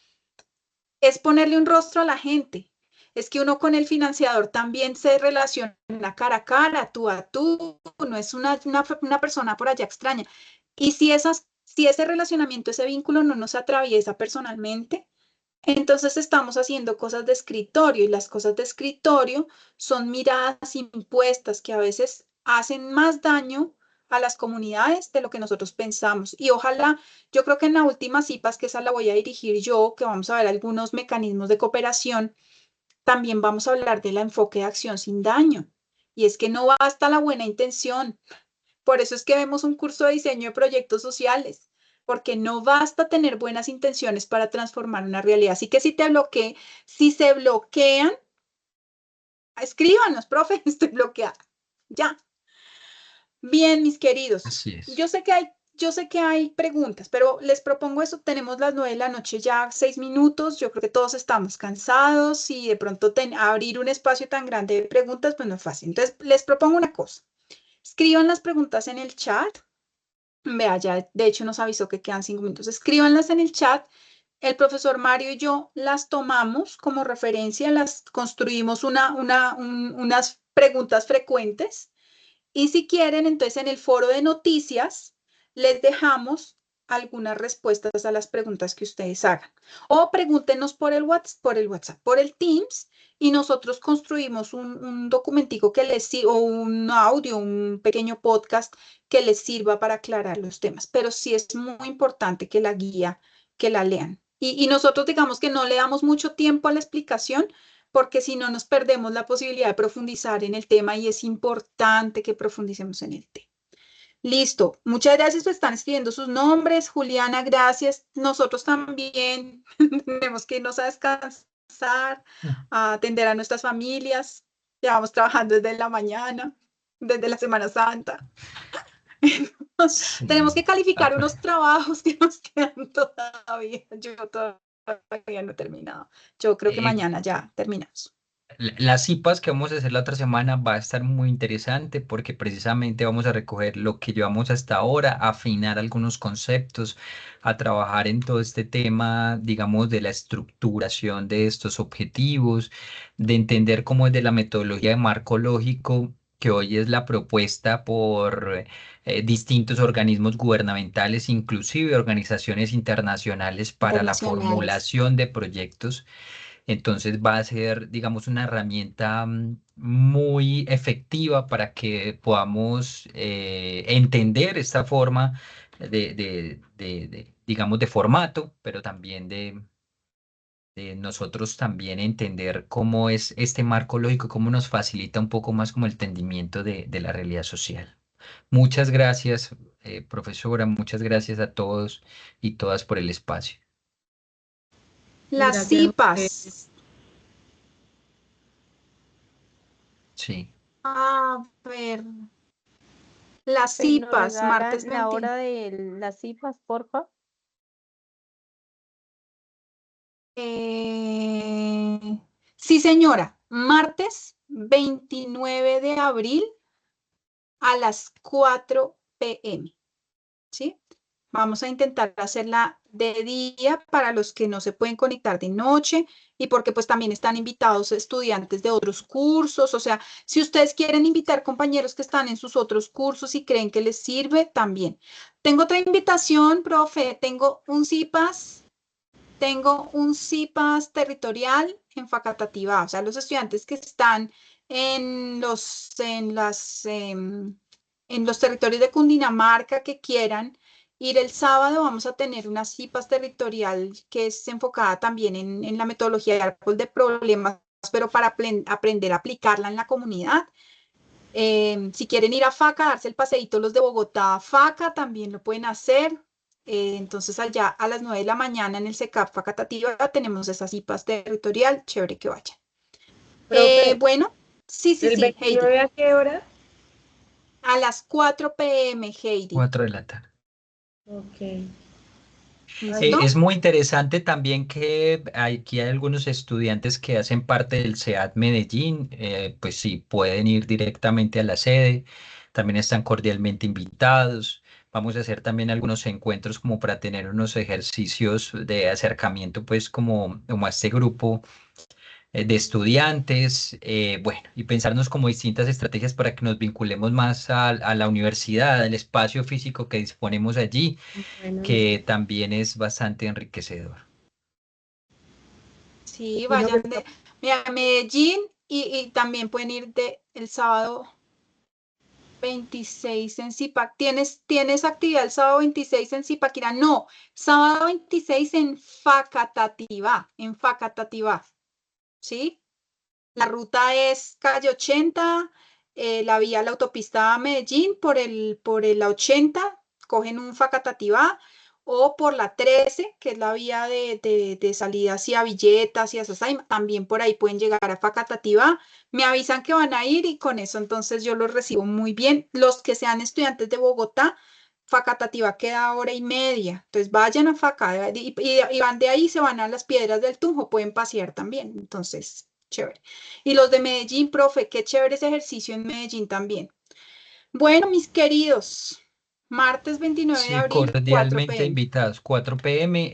Es ponerle un rostro a la gente. Es que uno con el financiador también se relaciona cara a cara, tú a tú, no es una persona por allá extraña. Y si ese relacionamiento, ese vínculo no nos atraviesa personalmente, entonces estamos haciendo cosas de escritorio y las cosas de escritorio son miradas impuestas que a veces hacen más daño a las comunidades de lo que nosotros pensamos. Y ojalá, yo creo que en la última CIPAS, que esa la voy a dirigir yo, que vamos a ver algunos mecanismos de cooperación, también vamos a hablar del enfoque de acción sin daño. Y es que no basta la buena intención. Por eso es que vemos un curso de diseño de proyectos sociales, porque no basta tener buenas intenciones para transformar una realidad. Así que si se bloquean, escríbanos, profe, estoy bloqueada. Ya. Bien, mis queridos. Así es. Yo sé que hay preguntas, pero les propongo eso. Tenemos las 9 de la noche ya, 6 minutos. Yo creo que todos estamos cansados y de pronto abrir un espacio tan grande de preguntas, pues no es fácil. Entonces, les propongo una cosa. Escriban las preguntas en el chat. Vea, ya de hecho nos avisó que quedan 5 minutos. Escríbanlas en el chat. El profesor Mario y yo las tomamos como referencia, las construimos unas preguntas frecuentes. Y si quieren, entonces en el foro de noticias les dejamos algunas respuestas a las preguntas que ustedes hagan. O pregúntenos por el Teams, y nosotros construimos un documentico que les sirva, o un audio, un pequeño podcast que les sirva para aclarar los temas. Pero sí es muy importante que la guía, que la lean. Y nosotros digamos que no le damos mucho tiempo a la explicación, porque si no nos perdemos la posibilidad de profundizar en el tema y es importante que profundicemos en el tema. Listo, muchas gracias por estar escribiendo sus nombres. Juliana, gracias. Nosotros también tenemos que irnos a descansar, a atender a nuestras familias. Llevamos trabajando desde la mañana, desde la Semana Santa. Tenemos Sí. que calificar unos trabajos que nos quedan todavía. Yo todavía no he terminado. Yo creo que Eh, mañana ya terminamos. Las CIPAS que vamos a hacer la otra semana va a estar muy interesante porque precisamente vamos a recoger lo que llevamos hasta ahora, afinar algunos conceptos, a trabajar en todo este tema, digamos, de la estructuración de estos objetivos, de entender cómo es de la metodología de marco lógico, que hoy es la propuesta por distintos organismos gubernamentales, inclusive organizaciones internacionales para la Internacionales. formulación de proyectos. Entonces va a ser, digamos, una herramienta muy efectiva para que podamos entender esta forma digamos, de formato, pero también de nosotros también entender cómo es este marco lógico, cómo nos facilita un poco más como el entendimiento de la realidad social. Muchas gracias, profesora, muchas gracias a todos y todas por el espacio. Las Gracias a ustedes. CIPAS. Sí. A ver, las Pues nos CIPAS, martes regalan la 20. hora de las cifras, porfa. Sí, señora, martes 29 de abril a las 4 p.m. ¿Sí? Vamos a intentar hacerla de día para los que no se pueden conectar de noche y porque pues también están invitados estudiantes de otros cursos. O sea, si ustedes quieren invitar compañeros que están en sus otros cursos y creen que les sirve, también. Tengo otra invitación, profe. Tengo un CIPAS territorial en Facatativá. O sea, los estudiantes que están en en los territorios de Cundinamarca que quieran ir el sábado, vamos a tener una CIPAS territorial que es enfocada también en la metodología de árbol de problemas, pero para aprender a aplicarla en la comunidad. Si quieren ir a Faca, darse el paseíto los de Bogotá a Faca, también lo pueden hacer. Entonces allá a las 9 de la mañana en el CECAP Facatativá tenemos esa CIPAS territorial, chévere que vayan. Profe, Bueno, sí, ¿el Heidi. 29 a qué hora? A las 4 p.m., Heidi. 4 de la tarde. Ok. ¿Listo? Es muy interesante también que aquí hay algunos estudiantes que hacen parte del SEAD Medellín, pues sí, pueden ir directamente a la sede, también están cordialmente invitados. Vamos a hacer también algunos encuentros como para tener unos ejercicios de acercamiento, pues como a este grupo de estudiantes, bueno, y pensarnos como distintas estrategias para que nos vinculemos más a la universidad, al espacio físico que disponemos allí, Bueno, que listo. también es bastante enriquecedor. Sí, Y lo vayan que mira, a Medellín y también pueden ir el sábado 26 en Zipaquirá. ¿Tienes actividad el sábado 26 en Zipaquirá? No, sábado 26 en Facatativá, ¿sí? La ruta es calle 80, la autopista a Medellín la 80, cogen un Facatativá, o por la 13, que es la vía de salida hacia Villetas y hacia Saima, también por ahí pueden llegar a Facatativá. Me avisan que van a ir y con eso entonces yo los recibo muy bien. Los que sean estudiantes de Bogotá, Facatativá queda a hora y media, entonces vayan a Faca y van de ahí, se van a las Piedras del Tunjo, pueden pasear también, entonces, chévere. Y los de Medellín, profe, qué chévere ese ejercicio en Medellín también. Bueno, mis queridos, martes 29 de Sí, abril, 4 cordialmente p.m. invitados, 4 p.m.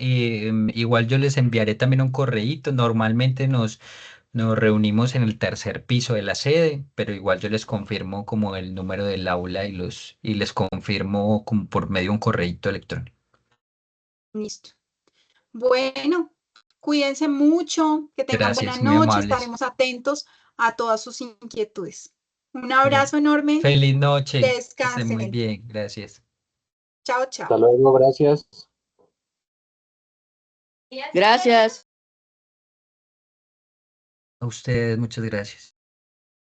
Igual yo les enviaré también un correíto. Normalmente nos reunimos en el tercer piso de la sede, pero igual yo les confirmo como el número del aula y les confirmo como por medio de un correíto electrónico. Listo. Bueno, cuídense mucho, que tengan buena Gracias, muy noche, amables. estaremos atentos a todas sus inquietudes. Un Bueno, abrazo enorme, feliz que noche, que estén muy descansen. bien, gracias. Chao, Hasta chao. luego, gracias. Gracias. A ustedes, muchas gracias.